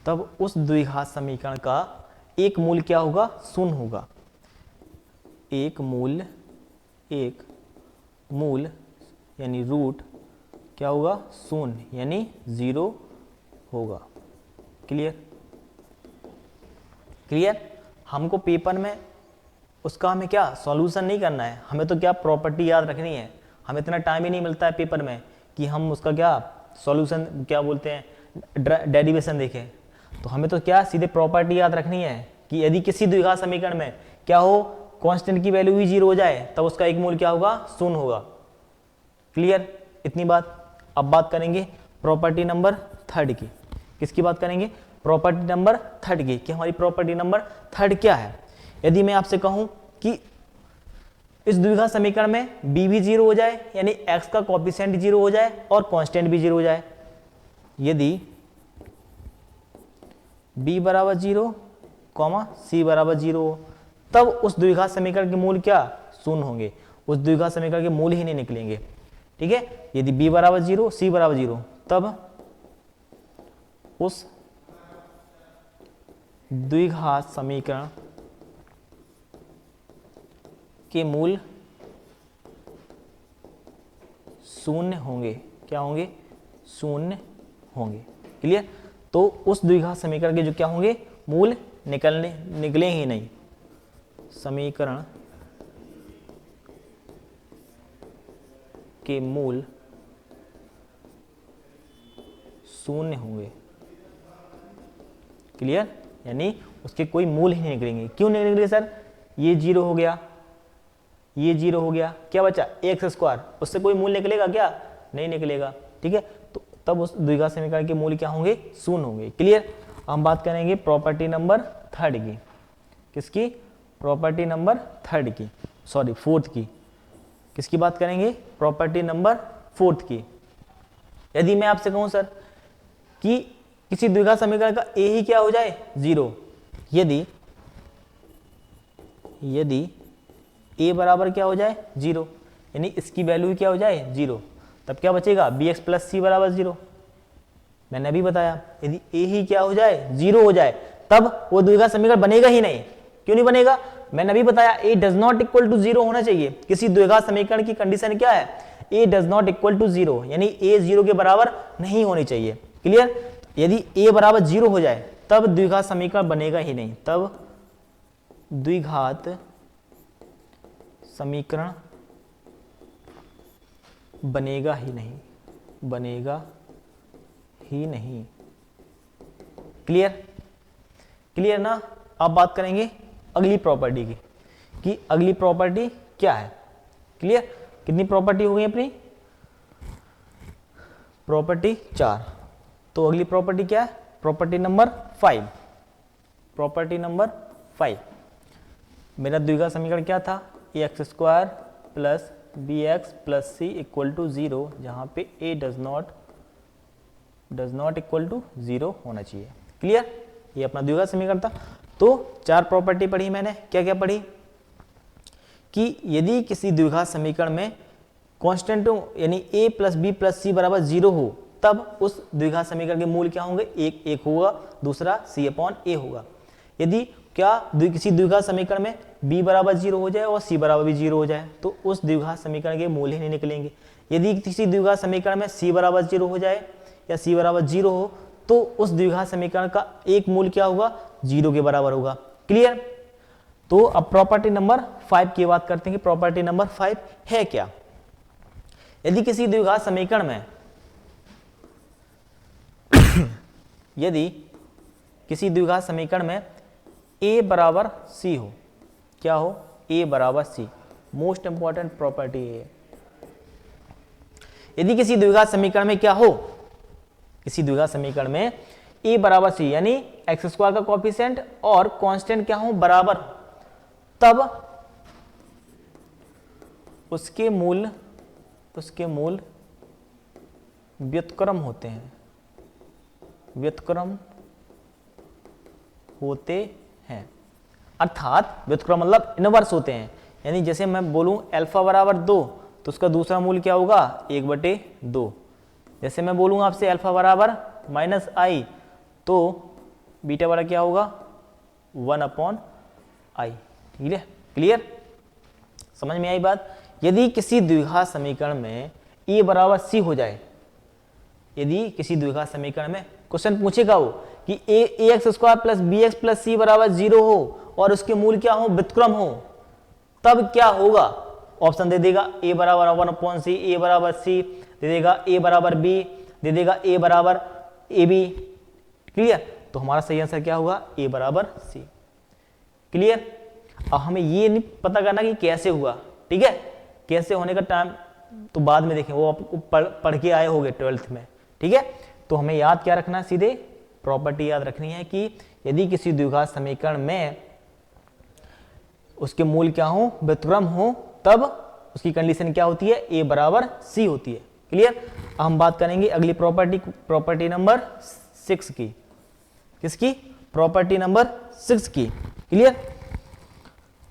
तब उस द्विघात समीकरण का एक मूल क्या होगा, शून्य होगा। एक मूल यानी रूट क्या होगा, शून्य यानी 0 होगा। क्लियर। हमको पेपर में उसका हमें क्या सॉल्यूशन नहीं करना है, हमें तो क्या प्रॉपर्टी याद रखनी है। हमें इतना टाइम ही नहीं मिलता है पेपर में कि हम उसका क्या सॉल्यूशन, क्या बोलते हैं, डेरिवेशन देखें। तो हमें तो क्या सीधे प्रॉपर्टी याद रखनी है कि यदि किसी द्विघात समीकरण में क्या हो, कांस्टेंट की वैल्यू ही 0 हो जाए, तब उसका एक मूल क्या होगा, शून्य होगा। क्लियर। इतनी बात। अब बात करेंगे प्रॉपर्टी नंबर 3 की। किसकी बात करेंगे, प्रॉपर्टी नंबर 3 की, कि हमारी प्रॉपर्टी नंबर 3 क्या है। यदि मैं आपसे कहूं कि इस द्विघात समीकरण में b भी 0 हो जाए, यानी x का कोएफिशिएंट 0 हो जाए और कांस्टेंट भी 0 हो जाए। यदि b बराबर 0, c बराबर 0 हो, तब उस द्विघात समीकरण के मूल क्या शून्य होंगे, उस द्विघात समीकरण के मूल ही नहीं निकलेंगे। ठीक है, यदि b बराबर 0, c बराबर 0, तब उस द्विघात समीकरण के मूल शून्य होंगे। क्या होंगे? शून्य होंगे। क्लियर? तो उस द्विघात समीकरण के जो क्या होंगे, मूल निकले ही नहीं। समीकरण के मूल शून्य होंगे। क्लियर? यानी उसके कोई मूल ही नहीं निकलेंगे। क्यों नहीं निकलेंगे सर? ये 0 हो गया, ये 0 हो गया, क्या बचा? एक्स स्क्वायर, उससे कोई मूल निकलेगा क्या? नहीं निकलेगा। ठीक है, तो तब उस द्विघात समीकरण के मूल क्या होंगे? शून्य होंगे। क्लियर? हम बात करेंगे प्रॉपर्टी नंबर 3 की। किसकी? प्रॉपर्टी नंबर 3 की, सॉरी 4th की। किसकी बात करेंगे? प्रॉपर्टी नंबर 4th की। यदि मैं आपसे कहूं सर कि किसी द्विघात समीकरण का a ही क्या हो जाए? 0, यदि a बराबर क्या हो जाए? 0, यानी इसकी वैल्यू ही क्या हो जाए? 0, तब क्या बचेगा? bx प्लस c बराबर 0। मैंने अभी बताया यदि a ही क्या हो जाए? 0 हो जाए, तब वो द्विघात समीकरण बनेगा ही नहीं। क्यों नहीं बनेगा? मैंने अभी बताया a does not equal to 0 होना चाहिए। किसी द्विघात समीकरण की कंडीशन क्या है? a does not equal to 0, यानी a 0 के बराबर नहीं होनी चाहिए। क्लियर? यदि a बराबर 0 हो जाए तब द्विघात समीकरण बनेगा ही नहीं, तब द्विघात समीकरण बनेगा ही नहीं, बनेगा ही नहीं। क्लियर? क्लियर ना? अब बात करेंगे अगली प्रॉपर्टी की कि अगली प्रॉपर्टी क्या है। क्लियर? कितनी प्रॉपर्टी हो गई अपनी? प्रॉपर्टी 4। तो अगली प्रॉपर्टी क्या है? Property number 5। प्रॉपर्टी नंबर 5, मेरा द्विघात समीकरण क्या था? X square plus B x plus C equal to 0, जहां पे a does not equal to 0 होना चाहिए। क्लियर? ये अपना द्विघात समीकरण था। तो 4 प्रॉपर्टी पढ़ी मैंने। क्या क्या पढ़ी? कि यदि किसी द्विघात समीकरण में कांस्टेंट यानी a plus B plus C बराबर 0 हो, तब उस द्विघात समीकरण के मूल क्या होंगे? एक होगा, दूसरा c अपॉन a होगा। यदि क्या किसी द्विघात समीकरण में b बराबर 0 हो जाए और c बराबर भी 0 हो जाए, तो उस द्विघात समीकरण के मूल ही नहीं निकलेंगे। यदि किसी द्विघात समीकरण में c बराबर 0 हो जाए या c बराबर 0 हो, तो उस द्विघात समीकरण का एक मूल क्या होगा? 0 के बराबर होगा। क्लियर? तो अब प्रॉपर्टी नंबर 5 की बात करते हैं कि प्रॉपर्टी नंबर 5 है क्या। यदि किसी द्विघात समीकरण में यदि किसी द्विघात समीकरण में a बराबर c हो, क्या हो? a बराबर c, मोस्ट इंपॉर्टेंट प्रॉपर्टी है। यदि किसी द्विघात समीकरण में क्या हो? किसी द्विघात समीकरण में a बराबर c, यानी एक्स स्क्वायर का कोएफिशिएंट और कांस्टेंट क्या हो? बराबर, तब उसके मूल व्युत्क्रम होते हैं। व्युत्क्रम होते हैं, अर्थात व्युत्क्रम मतलब इनवर्स होते हैं। यानी जैसे मैं बोलूं अल्फा बराबर 2, तो उसका दूसरा मूल क्या होगा? 1/2। जैसे मैं बोलूंगा आपसे अल्फा बराबर -i, तो बीटा बड़ा क्या होगा? 1/i। क्लियर? समझ में आई बात? यदि किसी द्विघात समीकरण में a बराबर c हो जाए, यदि किसी द्विघात समीकरण में क्वेश्चन पूछेगा वो कि ax square plus bx plus c बराबर 0 हो और उसके मूल क्या हो? व्युत्क्रम हो, तब क्या होगा? ऑप्शन दे देगा a बराबर 1/c, a बराबर c दे देगा, a बराबर b दे देगा, a बराबर ab। क्लियर? तो हमारा सही आंसर क्या होगा? a बराबर c। क्लियर? अब हमें ये नहीं पता करना कि कैसे हुआ। ठीक है, कैसे होने का टाइम तो बाद में देखें, वो आपको पढ़ के आए होंगे 12th में। ठीक है, तो हमें याद क्या रखना है? सीधे प्रॉपर्टी याद रखनी है कि यदि किसी द्विघात समीकरण में उसके मूल क्या हो, व्युत्क्रम हो, तब उसकी कंडीशन क्या होती है, ए बराबर सी होती है। क्लियर। हम बात करेंगे अगली प्रॉपर्टी नंबर 6 की। किसकी? प्रॉपर्टी नंबर 6 की। क्लियर।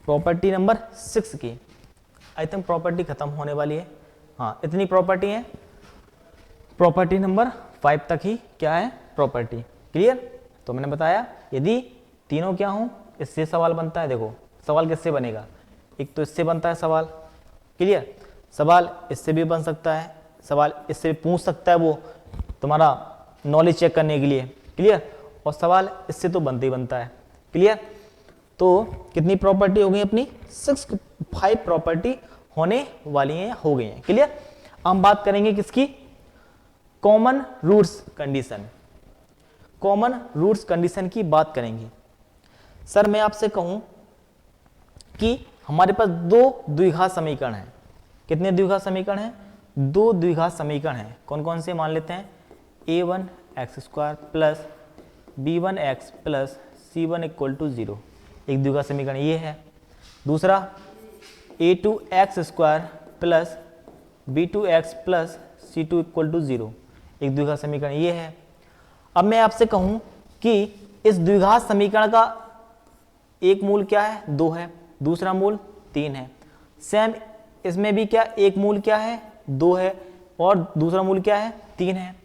प्रॉपर्टी नंबर 6 की। आई थिंक प्रॉपर्टी खत्म होने वाली है। हाँ, इतनी प्रॉपर्टी है, प्रॉपर्टी नंबर 5 तक ही क्या है, प्रॉपर्टी। क्लियर। तो मैंने बताया यदि तीनों क्या हो, इससे सवाल बनता है। देखो सवाल किससे बनेगा, एक तो इससे बनता है सवाल। क्लियर। सवाल इससे भी बन सकता है, सवाल इससे भी पूछ सकता है वो तुम्हारा नॉलेज चेक करने के लिए। क्लियर। और सवाल इससे तो बनते ही बनता है। क्लियर। तो कितनी प्रॉपर्टी हो गई अपनी, 5 प्रॉपर्टी होने वाली हैं, हो गई हैं। क्लियर। हम बात करेंगे किसकी, common roots condition. Common roots condition की बात करेंगे। सर मैं आपसे कहूं कि हमारे पास 2 द्विघात समीकरण हैं। कितने द्विघात समीकरण हैं, 2 द्विघात समीकरण हैं। कौन कौन से मान लेते हैं, a1x² plus b1x plus c1 = 0, एक द्विघात समीकरण ये है। दूसरा a2x² plus b2x plus c2 = 0, एक द्विघात समीकरण ये है। अब मैं आपसे कहूं कि इस द्विघात समीकरण का एक मूल क्या है, 2 है, दूसरा मूल 3 है। सेम इसमें भी क्या, एक मूल क्या है, 2 है, और दूसरा मूल क्या है, 3 है।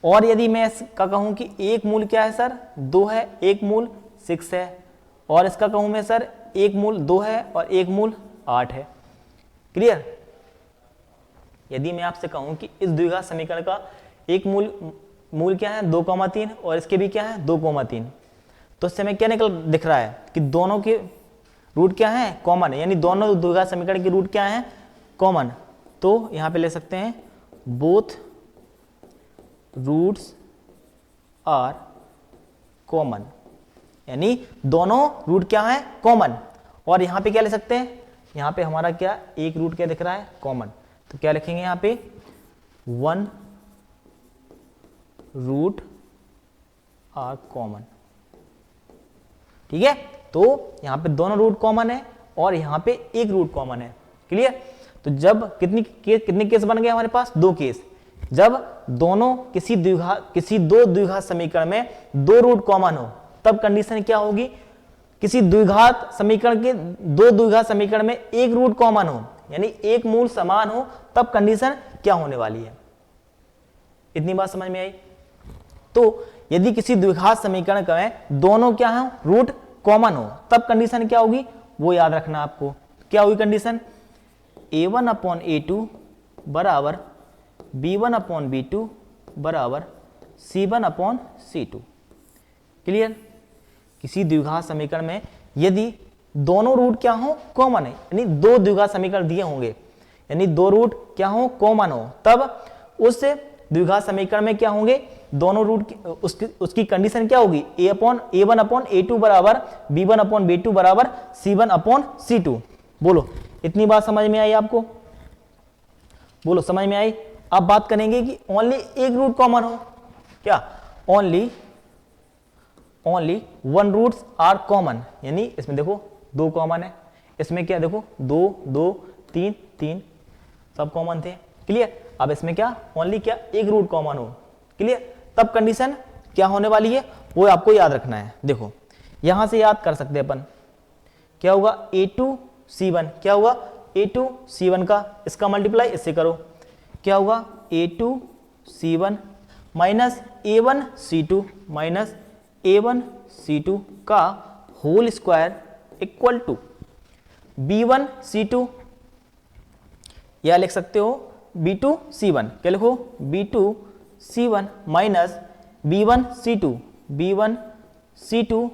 और यदि मैं इसका कहूं कि एक मूल क्या है सर, 2 है, एक मूल 6 है, और इसका कहूं मैं सर एक मूल 2 है और एक मूल 8 है। क्लियर। यदि मैं आपसे कहूं कि इस द्विघात समीकरण का एक मूल क्या है, 2,3, और इसके भी क्या है, 2,3, तो इससे हमें क्या दिख रहा है कि दोनों के रूट क्या है, कॉमन है, यानी दोनों द्विघात समीकरण के रूट क्या है, कॉमन। तो यहां पे ले सकते हैं बोथ रूट्स आर कॉमन, यानी दोनों रूट क्या है, कॉमन। और यहां पे क्या ले सकते हैं, यहां पे हमारा क्या एक रूट क्या दिख रहा है, कॉमन। तो क्या लिखेंगे यहां पे, 1 रूट आर कॉमन। ठीक है। तो यहां पे दोनों रूट कॉमन है और यहां पे एक रूट कॉमन है। क्लियर। तो जब कितने केस बन गए हमारे पास, 2 केस। जब दोनों किसी 2 द्विघात समीकरण में 2 रूट कॉमन हो, तब कंडीशन क्या होगी, किसी द्विघात समीकरण के 2 द्विघात समीकरण में एक रूट कॉमन हो, यानी एक मूल समान हो, तब कंडीशन क्या होने वाली है। इतनी बात समझ में आई। तो यदि किसी द्विघात समीकरण में दोनों क्या है, रूट कॉमन हो, तब कंडीशन क्या होगी, वो याद रखना आपको। क्या होगी कंडीशन, a1/a2 बराबर b1/b2 बराबर c1/c2। क्लियर। किसी द्विघात समीकरण में यदि दोनों रूट क्या हो, कॉमन है, यानी 2 द्विघात समीकरण दिए होंगे, यानी 2 रूट क्या हो, कॉमन हो, तब उस द्विघात समीकरण में क्या होंगे, दोनों रूट उसकी कंडीशन क्या होगी, a1/a2 बराबर b1/b2 बराबर c1/c2। बोलो इतनी बात समझ में आई आपको, बोलो समझ में आई। अब बात करेंगे कि ओनली एक रूट कॉमन हो, क्या, ओनली 1 रूट्स आर कॉमन, यानी इसमें देखो 2 कॉमन है, इसमें क्या देखो 2 2 3 3 सब कॉमन थे। क्लियर। अब इसमें क्या, ओनली क्या एक रूट कॉमन हो। क्लियर। तब कंडीशन क्या होने वाली है, वो आपको याद रखना है। देखो यहां से याद कर सकते हैं अपन, क्या होगा, a2c1, क्या होगा, a2c1 का इसका मल्टीप्लाई इससे करो, क्या होगा, a2c1 minus a1c2 minus a1c2 का whole square equal to b1c2, या लिख सकते हो b2c1, क्या लिखो, b2c1 माइनस b1c2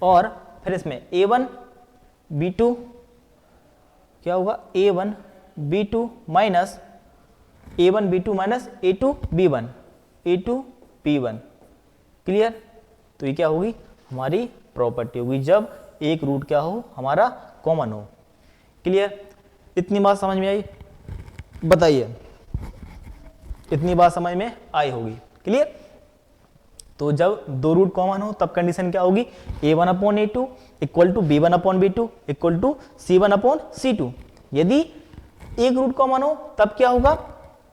और फिर इसमें a1b2, क्या होगा, a1b2 minus a1b2 minus a2b1। Clear. तो ये क्या होगी, हमारी प्रॉपर्टी होगी जब एक रूट क्या हो, हमारा कॉमन हो। क्लियर। इतनी बात समझ में आई, बताइए, इतनी बात समझ में आई होगी। क्लियर। तो जब दो रूट कॉमन हो तब कंडीशन क्या होगी, a1/a2 equal to b1/b2 equal to c1/c2। यदि एक रूट कॉमन हो तब क्या होगा,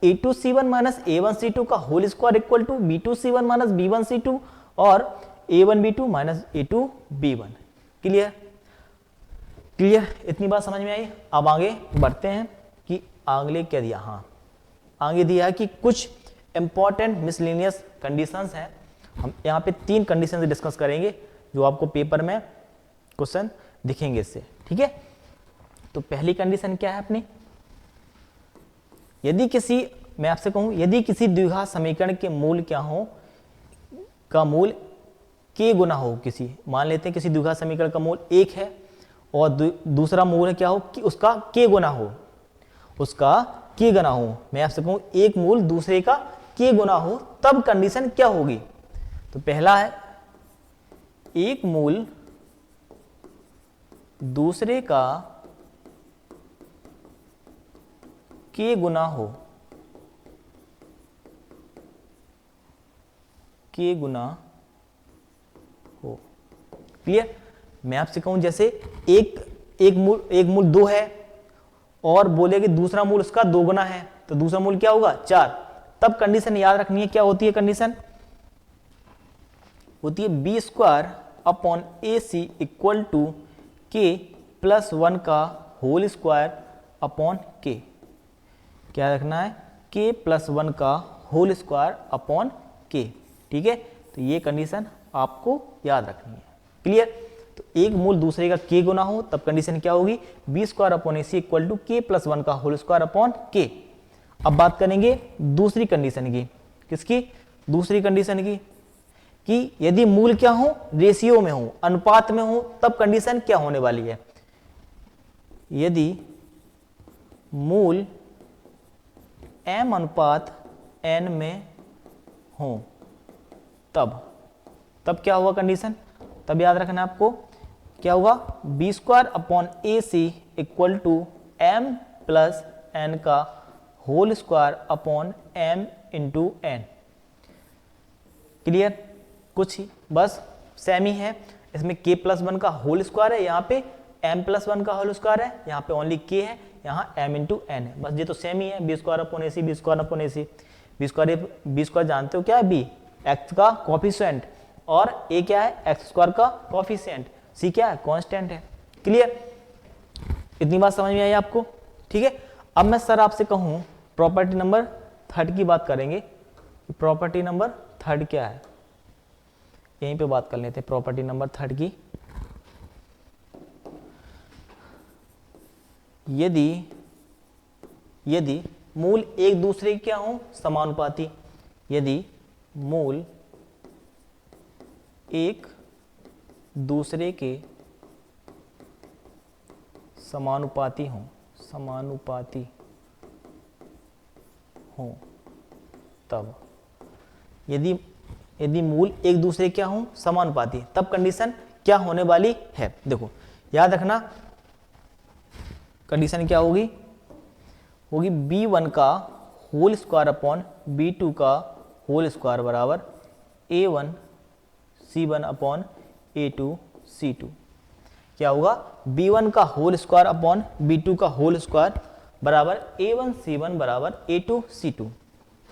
a2c1 माइनस a1c2 का whole square equal to b2c1 minus b1c2 और a1b2 minus a2b1। Clear? Clear? इतनी बात समझ में आई? अब आगे बढ़ते हैं कि आगे क्या दिया। हाँ, आगे दिया है कि कुछ इंपॉर्टेंट मिसलेनियस कंडीशंस हैं। हम यहाँ पे 3 कंडीशंस डिस्कस करेंगे जो आपको पेपर में क्वेश्चन दिखेंगे इससे। ठीक है, तो पहली कंडीशन क्या है अपनी, यदि किसी, मैं आपसे कहूं, यदि किसी द्विघात समीकरण के मूल क्या हो, का मूल k गुना हो, किसी, मान लेते हैं किसी द्विघात समीकरण का मूल 1 है और दूसरा मूल क्या हो कि उसका k गुना हो, उसका k गुना हो। मैं आपसे कहूं एक मूल दूसरे का k गुना हो तब कंडीशन क्या होगी। तो पहला है एक मूल दूसरे का k गुना हो, k गुना हो। क्लियर? मैं आपसे कहूं जैसे एक मूल 2 है और बोले कि दूसरा मूल उसका 2 गुना है, तो दूसरा मूल क्या होगा 4। तब कंडीशन याद रखनी है, क्या होती है कंडीशन, होती है b² इक्वल टू k+1 का होल स्क्वायर अपॉन k। क्या रखना है, k+1 का होल स्क्वायर अपॉन k। ठीक है, तो ये कंडीशन आपको याद रखनी है। क्लियर? तो एक मूल दूसरे का k गुना हो तब कंडीशन क्या होगी, b² इक्वल टू k+1 का होल स्क्वायर अपॉन k। अब बात करेंगे दूसरी कंडीशन की। किसकी? दूसरी कंडीशन की, कि यदि मूल क्या हो, रेशियो में हो, अनुपात में हो, तब कंडीशन क्या होने वाली है। यदि मूल m/n में हो तब क्या होगा कंडीशन, तब याद रखना आपको क्या होगा, b² इक्वल टू m+n का whole square upon m into n। Clear? कुछ ही बस सेम ही है, इसमें k+1 का होल स्क्वायर है, यहाँ पे m+1 का होल स्क्वायर है, यहाँ पे ओनली k है, यहाँ m इंटू n है। बस ये तो सेम ही है, b² जानते हो क्या है, b x का कॉफिशिएंट और a क्या है, x² का कॉफिशिएंट, c क्या है, कांस्टेंट है। क्लियर? इतनी बात समझ में आई आपको? ठीक है, अब मैं सर आपसे कहूँ प्रॉपर्टी नंबर 3 की बात करेंगे। प्रॉपर्टी नंबर 3 क्या है, यहीं पे बात कर लेते हैं प्रॉपर्टी नंबर 3 की। यदि मूल एक दूसरे के क्या हो, समानुपाती, यदि मूल एक दूसरे के समानुपाती हो तब, यदि मूल एक दूसरे क्या हो, समानुपाती, तब कंडीशन क्या होने वाली है। देखो याद रखना कंडीशन क्या होगी, b1 का होल स्क्वायर अपॉन b2 का होल स्क्वायर बराबर a1c1 अपॉन a2c2। क्या होगा, b1 का होल स्क्वायर अपॉन b2 का होल स्क्वायर बराबर a1c1 बराबर a2c2।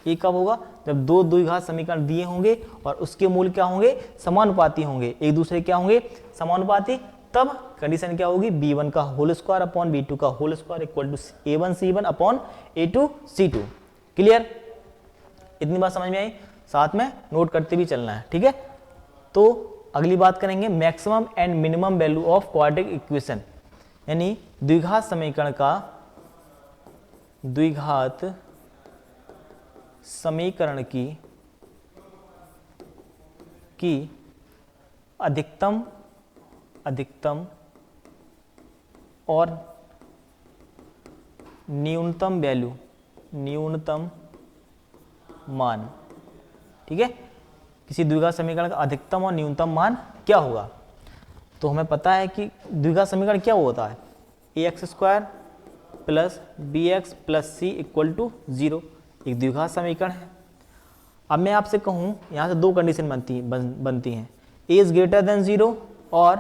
ये कब होगा, जब दो द्विघात समीकरण दिए होंगे और उसके मूल क्या होंगे, समानुपाती होंगे, एक दूसरे क्या होंगे, समानुपाती। तब कंडीशन क्या होगी, b1 का होल स्क्वायर अपॉन b2 का whole square equal to a1c1 upon a2c2। Clear? इतनी बात समझ में आई? साथ में नोट करते भी चलना है। ठीक है, तो अगली बात करेंगे maximum and minimum value of quadratic equation, यानी द्विघात समीकरण का, द्विघात समीकरण की अधिकतम और न्यूनतम वैल्यू, न्यूनतम मान। ठीक है, किसी द्विघात समीकरण का अधिकतम और न्यूनतम मान क्या होगा। तो हमें पता है कि द्विघात समीकरण क्या होता है, ax² plus bx plus c equal to 0, एक द्विघात समीकरण है। अब मैं आपसे कहूँ, यहाँ से दो कंडीशन बनती हैं, a इज ग्रेटर देन 0 और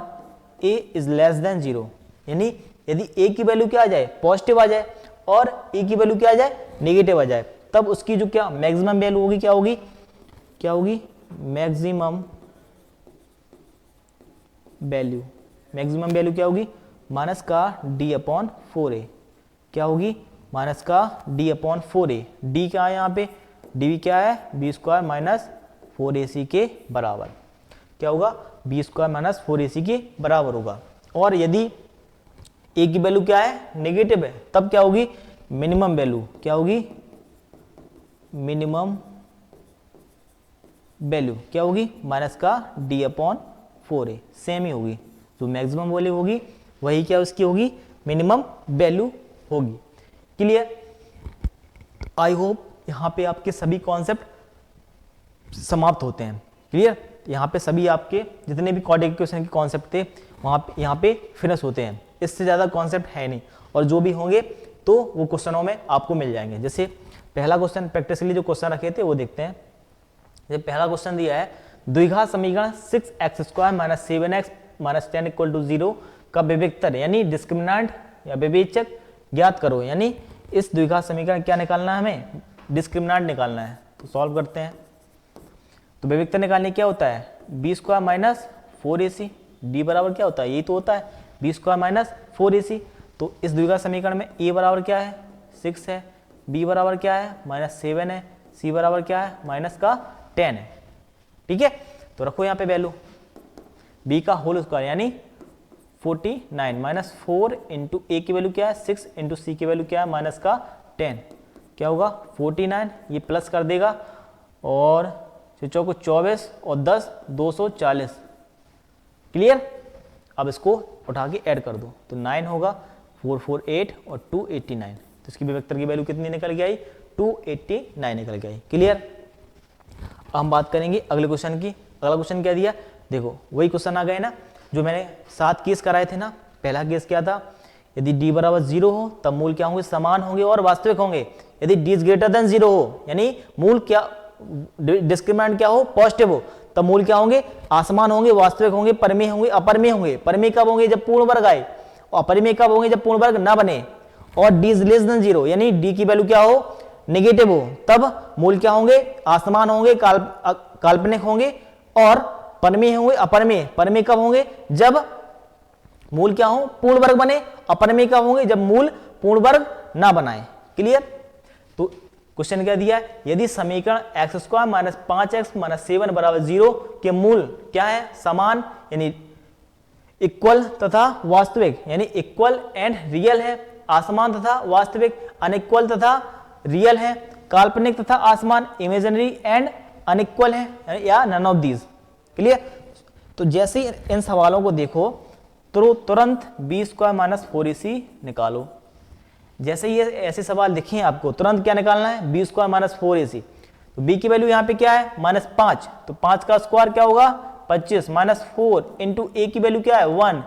a इज लेस देन 0। यानी यदि a की वैल्यू क्या आ जाए, पॉजिटिव आ जाए, और a की वैल्यू क्या आ जाए, नेगेटिव आ जाए, तब उसकी जो क्या मैक्सिमम वैल्यू होगी, क्या होगी, क्या होगी, मैक्सिमम वैल्यू। मैक्सिमम वैल्यू क्या होगी, माइनस का d/4a। क्या होगी, माइनस का d/4a। d क्या है यहाँ पे, डी क्या है, b² माइनस 4ac के बराबर। क्या होगा, b² माइनस 4ac के बराबर होगा। और यदि a की वैल्यू क्या है, नेगेटिव है, तब क्या होगी, मिनिमम वैल्यू। क्या होगी, मिनिमम वैल्यू क्या होगी, माइनस का d/4a। सेम ही होगी, जो मैक्सिमम वैल्यू होगी वही क्या उसकी होगी, मिनिमम वैल्यू होगी। क्लियर। आई होप यहाँ पे आपके सभी कॉन्सेप्ट समाप्त होते हैं। क्लियर। यहाँ पे सभी आपके जितने भी क्वाड्रेटिक इक्वेशन के कॉन्सेप्ट थे यहाँ पे फिनिश होते हैं। इससे ज़्यादा कॉन्सेप्ट है नहीं, और जो भी होंगे तो वो क्वेश्चनों में आपको मिल जाएंगे। जैसे पहला क्वेश्चन प्रैक्टिकली जो क्वेश्चन रखे थे वो देखते हैं। जैसे पहला क्वेश्चन दिया है, द्विघात समीकरण 6x² minus 7x minus 10 equal to 0 का विविक्तर यानी डिस्क्रिमिनेंट या विवेचक ज्ञात करो। यानी इस द्विघात समीकरण क्या निकालना है, हमें डिस्क्रिमिनेंट निकालना है। तो सॉल्व करते हैं। तो विविक्तर निकालने क्या होता है, b² माइनस 4ac। d बराबर क्या होता है, यही तो होता है, b² माइनस 4ac। तो इस द्विघात समीकरण में a बराबर क्या है, 6 है, b बराबर क्या है, -7 है, c बराबर क्या है, माइनस का 10 है। ठीक है। तो रखो यहाँ पे वैल्यू, b का होल स्क्वायर यानी 49 माइनस 4 इंटू a की वैल्यू क्या है 6 इंटू c की वैल्यू क्या है माइनस का 10। क्या होगा 49, ये प्लस कर देगा, और 6 को 24 और 10 240। क्लियर। अब इसको उठा के ऐड कर दो तो 9 होगा, 448 और 289। तो इसकी विवेक्तर की वैल्यू कितनी निकल के आई, 289 निकल के आई। क्लियर। हम बात करेंगे अगले क्वेश्चन की। अगला क्वेश्चन क्या दिया, देखो वही क्वेश्चन आ गए ना जो मैंने 7 केस कराए थे ना। पहला केस क्या था, यदि d बराबर 0 हो तब मूल क्या होंगे, समान होंगे और वास्तविक होंगे। यदि d इज ग्रेटर देन 0 हो यानी मूल क्या, डिस्क्रिमिनेंट क्या हो, पॉजिटिव हो, तब मूल क्या होंगे, आसमान होंगे, वास्तविक होंगे, परिमेय होंगे, अपरिमेय होंगे। परिमेय कब होंगे, जब पूर्ण वर्ग आए, और अपरिमेय कब होंगे, जब पूर्ण वर्ग ना बने। और d इज लेस देन 0 यानी d की वैल्यू क्या हो, नेगेटिव हो, तब मूल क्या होंगे, आसमान होंगे, काल्पनिक होंगे, और परिमेय होंगे, अपरिमेय। परिमेय कब होंगे, जब मूल क्या हो, पूर्ण वर्ग बने। अपरिमेय कब होंगे, जब मूल पूर्ण वर्ग ना बनाए। क्लियर। तो क्वेश्चन क्या दिया है, यदि समीकरण x² माइनस 5x माइनस 7 बराबर 0 के मूल क्या है, समान यानी इक्वल तथा वास्तविक, यानी इक्वल एंड रियल है, आसमान तथा वास्तविक, अनइक्वल तथा रियल है, काल्पनिक तथा आसमान, इमेजिनरी एंड अनइक्वल है, या नन ऑफ दीज। क्लियर। तो जैसे ही इन सवालों को देखो तो तुरंत b² माइनस 4ac निकालो। जैसे ये ऐसे सवाल दिखे आपको, तुरंत क्या निकालना है, b² माइनस 4ac। तो b की वैल्यू यहाँ पे क्या है, -5, तो 5 का स्क्वायर क्या होगा, 25 माइनस 4 इंटू a की वैल्यू क्या है 1,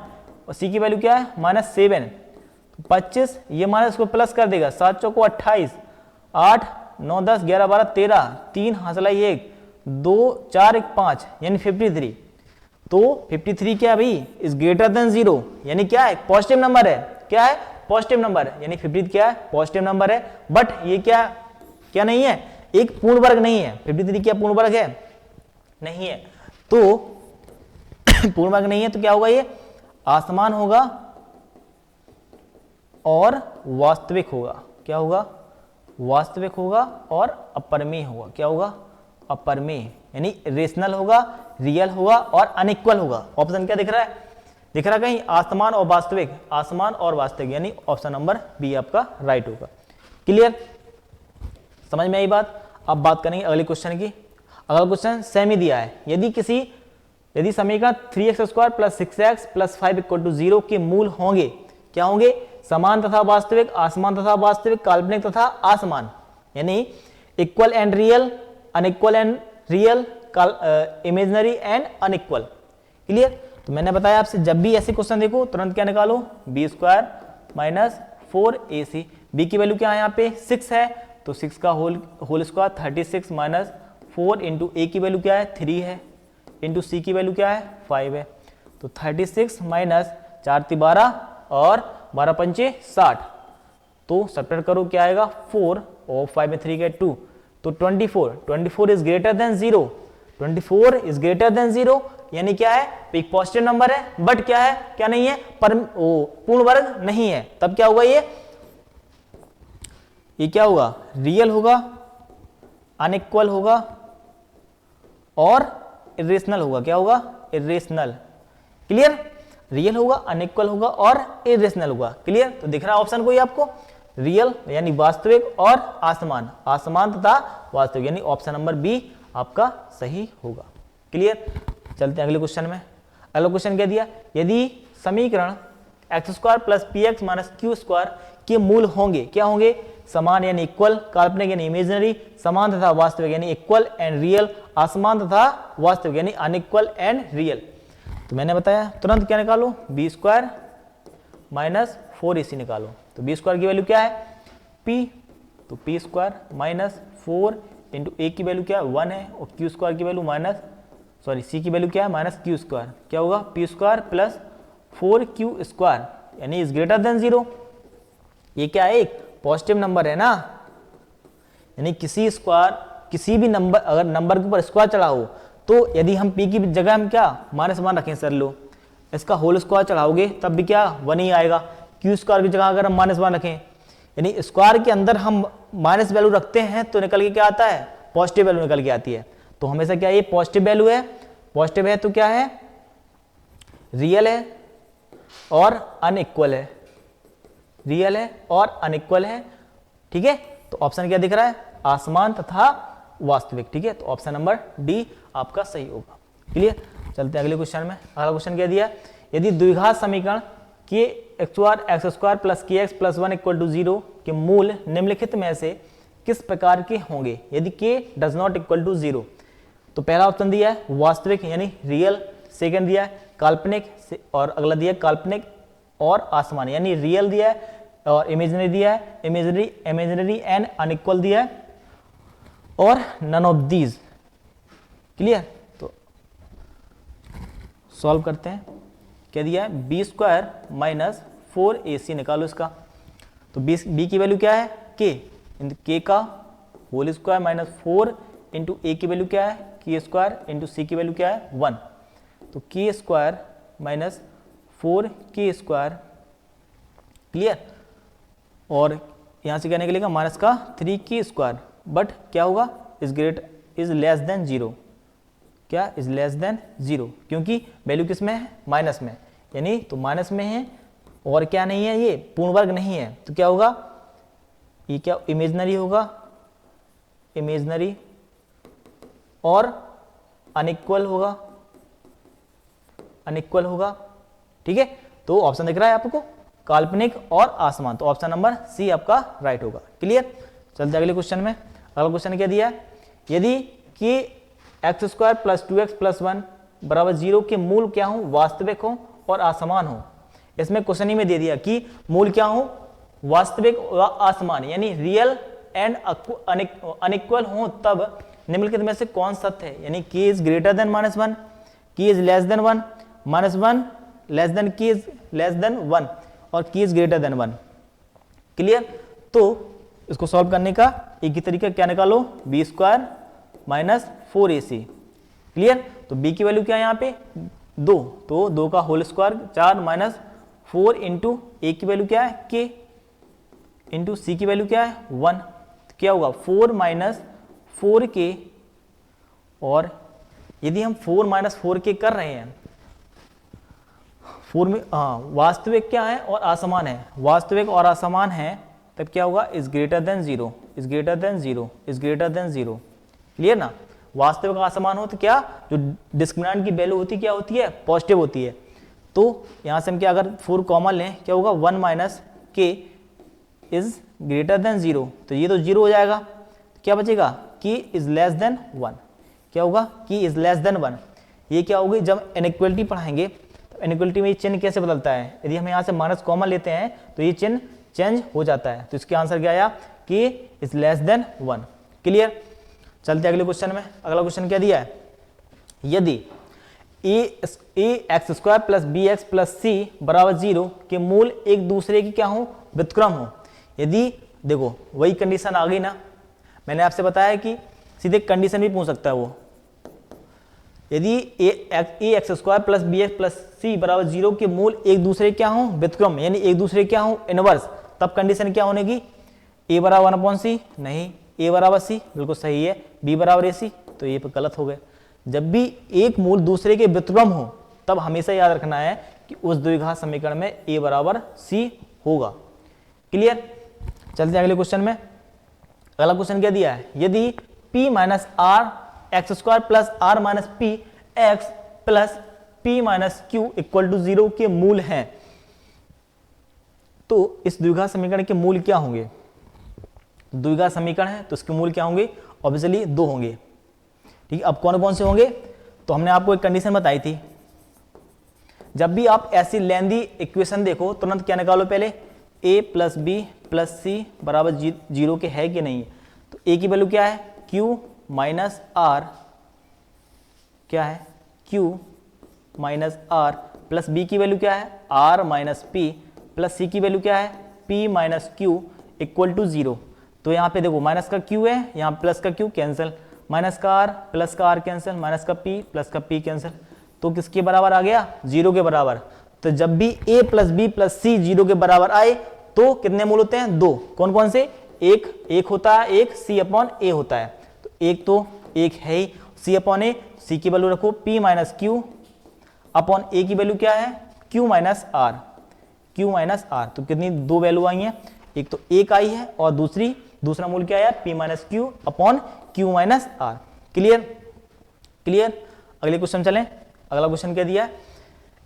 और c की वैल्यू क्या है -7। 25 ये माइनस को प्लस कर देगा, 7 चौको 28, 8 9 10 11 12 13, 3 हंसलाई 1, 2 4 1 5 यानी 53। तो 53 क्या है भाई, इज ग्रेटर देन 0 यानी क्या है, पॉजिटिव नंबर है। क्या है, पॉजिटिव नंबर, यानी 53 क्या है, पॉजिटिव नंबर है। बट ये क्या क्या नहीं है, एक पूर्ण वर्ग नहीं है। 53 क्या पूर्ण वर्ग है, नहीं है। तो पूर्ण वर्ग नहीं है तो क्या होगा, ये आसमान होगा और वास्तविक होगा। क्या होगा, वास्तविक होगा और अपरिमेय होगा। क्या होगा, अपरिमेय यानी रेशनल होगा, रियल होगा और अनइक्वल होगा। ऑप्शन क्या दिख रहा है, दिख रहा कहीं, आसमान और वास्तविक, आसमान और वास्तविक, यानी ऑप्शन नंबर बी आपका राइट होगा। क्लियर, समझ में आई बात। अब बात करेंगे अगले क्वेश्चन की। अगला क्वेश्चन सेम ही दिया है, यदि समीकरण 3x² plus 6x plus 5 equal to 0 के मूल होंगे, क्या होंगे, समान तथा वास्तविक, आसमान तथा वास्तविक, काल्पनिक तथा आसमान, यानी equal and real, unequal and real, imaginary and unequal. Clear. तो मैंने बताया आपसे जब भी ऐसे क्वेश्चन देखो तुरंत क्या निकालो, b² माइनस 4ac। b की वैल्यू क्या है यहाँ पे 6 है, तो 6 का होल स्क्वायर 36 माइनस 4 इंटू ए की वैल्यू क्या है 3 है, इंटू सी की वैल्यू क्या है 5 है। तो 36 माइनस 4 × 12 और 12 × 5 = 60। तो सब्ट्रैक्ट करो क्या आएगा 4 और 5 में 3 गए 2, तो 24 is greater than 0, 24 is greater than 0 यानी क्या है एक पॉजिटिव नंबर है, बट क्या है क्या नहीं है पूर्ण वर्ग नहीं है। तब क्या होगा ये क्या होगा रियल होगा, अनइक्वल होगा और इरेशनल होगा। क्या होगा इरेशनल। क्लियर, रियल होगा, अनइक्वल होगा और इरेशनल होगा। क्लियर, तो दिख रहा है ऑप्शन कोई आपको, रियल यानी वास्तविक और असमान, असमान तथा वास्तविक यानी ऑप्शन नंबर बी आपका सही होगा। क्लियर, चलते हैं अगले क्वेश्चन में। अगला क्वेश्चन क्या दिया, यदि समीकरण x² plus px minus q² के मूल होंगे, क्या होंगे समान यानी इक्वल, काल्पनिक यानी इमेजिनरी, समान तथा वास्तविक यानी इक्वल एंड रियल, असमान तथा वास्तविक यानी अनइक्वल एंड रियल। तो मैंने बताया तुरंत क्या निकालो b² माइनस 4ac निकालो। तो b² की वैल्यू क्या है p, तो p² माइनस 4 इंटू a की वैल्यू क्या है 1 है और q² की वैल्यू c की वैल्यू क्या है -q²। क्या होगा p² प्लस 4q² यानी इज ग्रेटर देन 0। ये क्या है एक पॉजिटिव नंबर है ना, यानी किसी भी नंबर अगर नंबर के ऊपर स्क्वायर चढ़ा हो तो यदि हम p की जगह हम क्या -1 रखें सर लो, इसका होल स्क्वायर चढ़ाओगे तब भी क्या 1 ही आएगा। q² की जगह अगर हम -1 रखें यानी स्क्वायर के अंदर हम माइनस वैल्यू रखते हैं तो निकल के क्या आता है पॉजिटिव वैल्यू निकल के आती है। तो हमेशा क्या ये पॉजिटिव वैल्यू है, पॉजिटिव है तो क्या है रियल है और अनइक्वल है, रियल है और अनइक्वल है। ठीक है, तो ऑप्शन क्या दिख रहा है असमान तथा वास्तविक। ठीक है, तो ऑप्शन नंबर डी आपका सही होगा। क्लियर, चलते हैं अगले क्वेश्चन में। अगला क्वेश्चन क्या दिया, यदि द्विघात समीकरण के x² प्लस kx प्लस 1 = 0 के मूल निम्नलिखित में से किस प्रकार के होंगे यदि k does not equal to 0। तो पहला ऑप्शन दिया है वास्तविक यानी रियल, सेकंड दिया है काल्पनिक और अगला दिया है काल्पनिक और असमान यानी रियल दिया है और इमेजिनरी दिया है, इमेजिनरी एंड अनइक्वल दिया है और नन ऑफ दीज। क्लियर, तो सॉल्व करते हैं। क्या दिया है b² माइनस 4ac निकालो इसका। तो b की वैल्यू क्या है k का whole square minus 4 into a की वैल्यू क्या है k² इंटू c की वैल्यू क्या है 1। तो k² माइनस 4k²। क्लियर, और यहाँ से क्या निकलेगा माइनस का 3k², बट क्या होगा इज लेस देन 0। क्या इज लेस देन 0 क्योंकि वैल्यू किस में है माइनस में, यानी तो माइनस में है और क्या नहीं है ये पूर्ण वर्ग नहीं है। तो क्या होगा ये क्या इमेजिनरी होगा, इमेजिनरी और अनइक्वल होगा, अनइक्वल होगा। ठीक है, तो ऑप्शन दिख रहा है आपको काल्पनिक और असमान, तो ऑप्शन नंबर सी आपका राइट होगा। क्लियर, चलते अगले क्वेश्चन में। अगला क्वेश्चन क्या दिया है, यदि कि x² प्लस 2x प्लस 1 बराबर 0 के मूल क्या हो वास्तविक हो और असमान हो। इसमें क्वेश्चन ही में दे दिया कि मूल क्या हो वास्तविक और असमान यानी रियल एंड अनइक्वल हो, तब निम्नलिखित में से कौन सत्य है, यानी k is greater then -1, k is less then 1, -1 less than k is less then 1 और k is greater then 1। Clear, तो इसको सॉल्व करने का एक ही तरीका क्या निकालो b² माइनस 4ac। क्लियर, तो b की वैल्यू क्या है यहाँ पे 2, तो 2 का whole square 4 minus 4 into a की वैल्यू क्या है k इंटू c की वैल्यू क्या है 1। तो क्या होगा 4 माइनस 4k, और यदि हम 4 माइनस 4k कर रहे हैं 4 में वास्तविक क्या है और असमान है, वास्तविक और असमान है तब क्या होगा is greater than 0, is greater than 0, is greater than 0। Clear ना, वास्तविक और असमान हो तो क्या जो डिस्क्रिमिनेंट की वैल्यू होती क्या होती है पॉजिटिव होती है। तो यहाँ से हम क्या अगर 4 कॉमन लें क्या होगा 1 minus k is greater than 0, तो ये तो 0 हो जाएगा। तो क्या बचेगा k इज लेस देन 1। क्या होगा k इज लेस देन 1। ये क्या होगी जब इनइक्वलिटी पढ़ाएंगे तो इनइक्वलिटी में ये चिन्ह कैसे बदलता है, यदि हम यहाँ से माइनस कॉमन लेते हैं तो ये चिन्ह चेंज हो जाता है। तो इसके आंसर क्या आया k is less then 1। Clear, चलते अगले क्वेश्चन में। अगला क्वेश्चन क्या दिया है, यदि ax square plus B x plus C बराबर 0 के मूल एक दूसरे की क्या हो, व्युत्क्रम हो। यदि देखो वही कंडीशन आ गई ना, मैंने आपसे बताया कि सीधे कंडीशन भी पूछ सकता है वो। यदि ax square plus B x plus C बराबर 0 के मूल एक दूसरे क्या हो, व्युत्क्रम, यानी एक दूसरे क्या हो, इनवर्स, तब कंडीशन क्या होने की, a बराबर 1/c, नहीं a बराबर c, बिल्कुल सही है, b बराबर ac, तो ये गलत हो गए। जब भी एक मूल दूसरे के व्युत्क्रम हो तब हमेशा याद रखना है कि उस द्विघात समीकरण में a बराबर c होगा। क्लियर। चलते हैं अगले क्वेश्चन में। अगला क्वेश्चन क्या दिया है, यदि p minus r x square plus r minus p x plus p minus q equal to 0 के मूल हैं, तो इस द्विघात समीकरण के मूल क्या होंगे। द्विघात समीकरण है तो इसके मूल क्या होंगे, ऑब्वियसली 2 होंगे। ठीक है, अब कौन कौन से होंगे, तो हमने आपको एक कंडीशन बताई थी, जब भी आप ऐसी लेंदी इक्वेशन देखो तुरंत क्या निकालो, पहले a plus B plus C बराबर 0 के है कि नहीं। तो a की वैल्यू क्या है, q माइनस आर, क्या है q माइनस आर, प्लस b की वैल्यू क्या है r minus p, plus c की वैल्यू क्या है p minus q equal to 0। तो यहाँ पे देखो माइनस का q है, यहाँ प्लस का q कैंसिल, माइनस का r प्लस का r कैंसिल, माइनस का p प्लस का p कैंसिल, तो किसके बराबर आ गया, 0 के बराबर। तो जब भी a प्लस बी प्लस सी 0 के बराबर आए तो कितने मूल होते हैं, 2। कौन कौन से, एक होता है, एक c अपॉन a होता है, तो एक तो एक है ही, c अपॉन a, c की वैल्यू रखो p minus Q upon a की वैल्यू क्या है q minus r, q minus r, तो कितनी 2 वैल्यू आई हैं, एक तो एक आई है और दूसरा मूल क्या है p minus Q upon q minus r। Clear. Clear. अगले क्वेश्चन चलें। अगला क्वेश्चन क्या दिया है,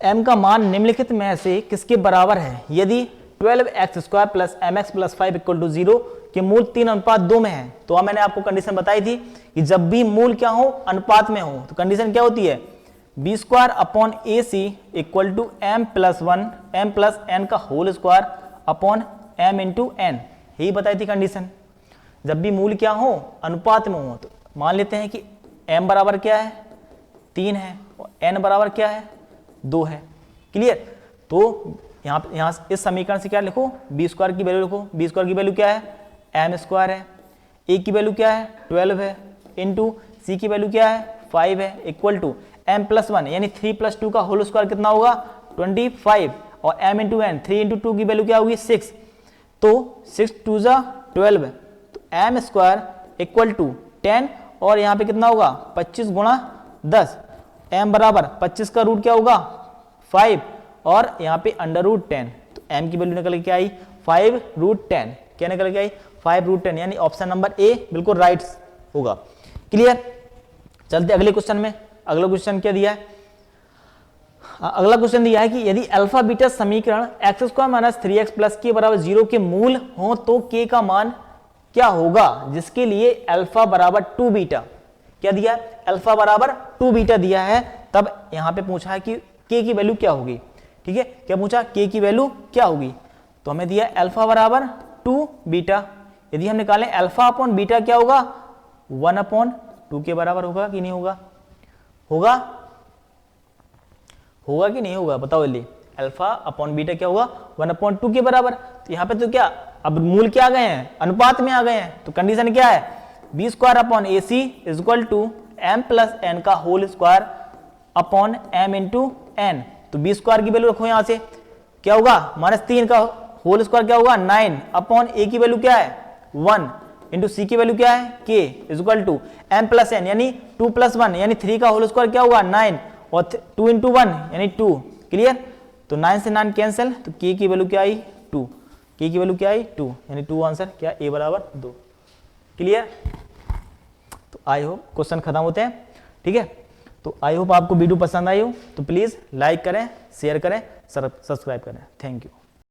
m का मान निम्नलिखित में से किसके बराबर है, यदि 12x square plus m x plus 5 equal to 0 के मूल 3:2 में है। तो अब मैंने आपको कंडीशन बताई थी कि जब भी मूल क्या हो, अनुपात में हो, तो कंडीशन क्या होती है, B square upon A C equal to M plus 1 M plus N का whole square upon M into N, यही बताई थी कंडीशन। जब भी मूल क्या हो, अनुपात में हो, तो मान लेते हैं कि m बराबर क्या है 3 है और n बराबर क्या है 2 है। क्लियर। तो यहाँ इस समीकरण से क्या लिखो, बी स्क्वायर की वैल्यू लिखो, बी स्क्वायर की वैल्यू क्या है एम स्क्वायर है, ए की वैल्यू क्या है 12 है, इंटू सी की वैल्यू क्या है 5 है, इक्वल टू एम प्लस 1 यानी 3 प्लस 2 का होल स्क्वायर कितना होगा 25, और एम इंटू एन, 3 इंटू 2 की वैल्यू क्या होगी 6, तो 6 2 जा 12, तो एम स्क्वायर इक्वल टू 10, और यहाँ पे कितना होगा 25 गुणा 10, एम बराबर 25 का रूट क्या होगा 5, और यहाँ पे अंडर रूट 10, तो m की वैल्यू निकल के आई 5 रूट 10, क्या निकल के आई 5 रूट 10, यानी ऑप्शन नंबर ए बिल्कुल राइट होगा। क्लियर। चलते अगले क्वेश्चन में। अगला क्वेश्चन क्या दिया है, अगला क्वेश्चन दिया है कि यदि अल्फा बीटा समीकरण x square minus 3x plus के बराबर 0 के मूल हो तो k का मान क्या होगा, जिसके लिए अल्फा बराबर 2 बीटा, क्या दिया अल्फा बराबर 2 बीटा दिया है। तब यहां पे पूछा है कि k की वैल्यू क्या होगी। ठीक है, क्या पूछा k की वैल्यू क्या होगी, तो हमें दिया अल्फा बराबर 2 बीटा। यदि हम निकालें अल्फा अपॉन बीटा क्या होगा 1/2 के बराबर होगा कि नहीं होगा, होगा होगा कि नहीं होगा, बताओ जल्दी। अल्फा अपॉन बीटा क्या होगा 1/2 के बराबर। तो यहाँ पे तो क्या अब मूल क्या आ गए हैं, अनुपात में आ गए हैं, तो कंडीशन क्या है B square upon A C is equal to M plus N का whole square upon M into N. तो बी स्क्वायर की वैल्यू रखो यहाँ से, क्या होगा -3 का होल स्क्वायर क्या होगा 9 अपॉन ए की वैल्यू क्या है 1 इंटू सी की वैल्यू क्या है k is equal to M plus n यानी 2 + 1 यानी 3 का होल स्क्वायर क्या होगा 9 और 2 इंटू 1 यानी 2। क्लियर। तो 9 से 9 कैंसिल, तो k की वैल्यू क्या आई 2, k की वैल्यू क्या आई 2 यानी 2 आंसर क्या a बराबर 2। क्लियर। तो आई होप क्वेश्चन खत्म होते हैं। ठीक है, तो आई होप आपको वीडियो पसंद आई हो, तो प्लीज लाइक करें, शेयर करें, सब्सक्राइब करें। Thank you.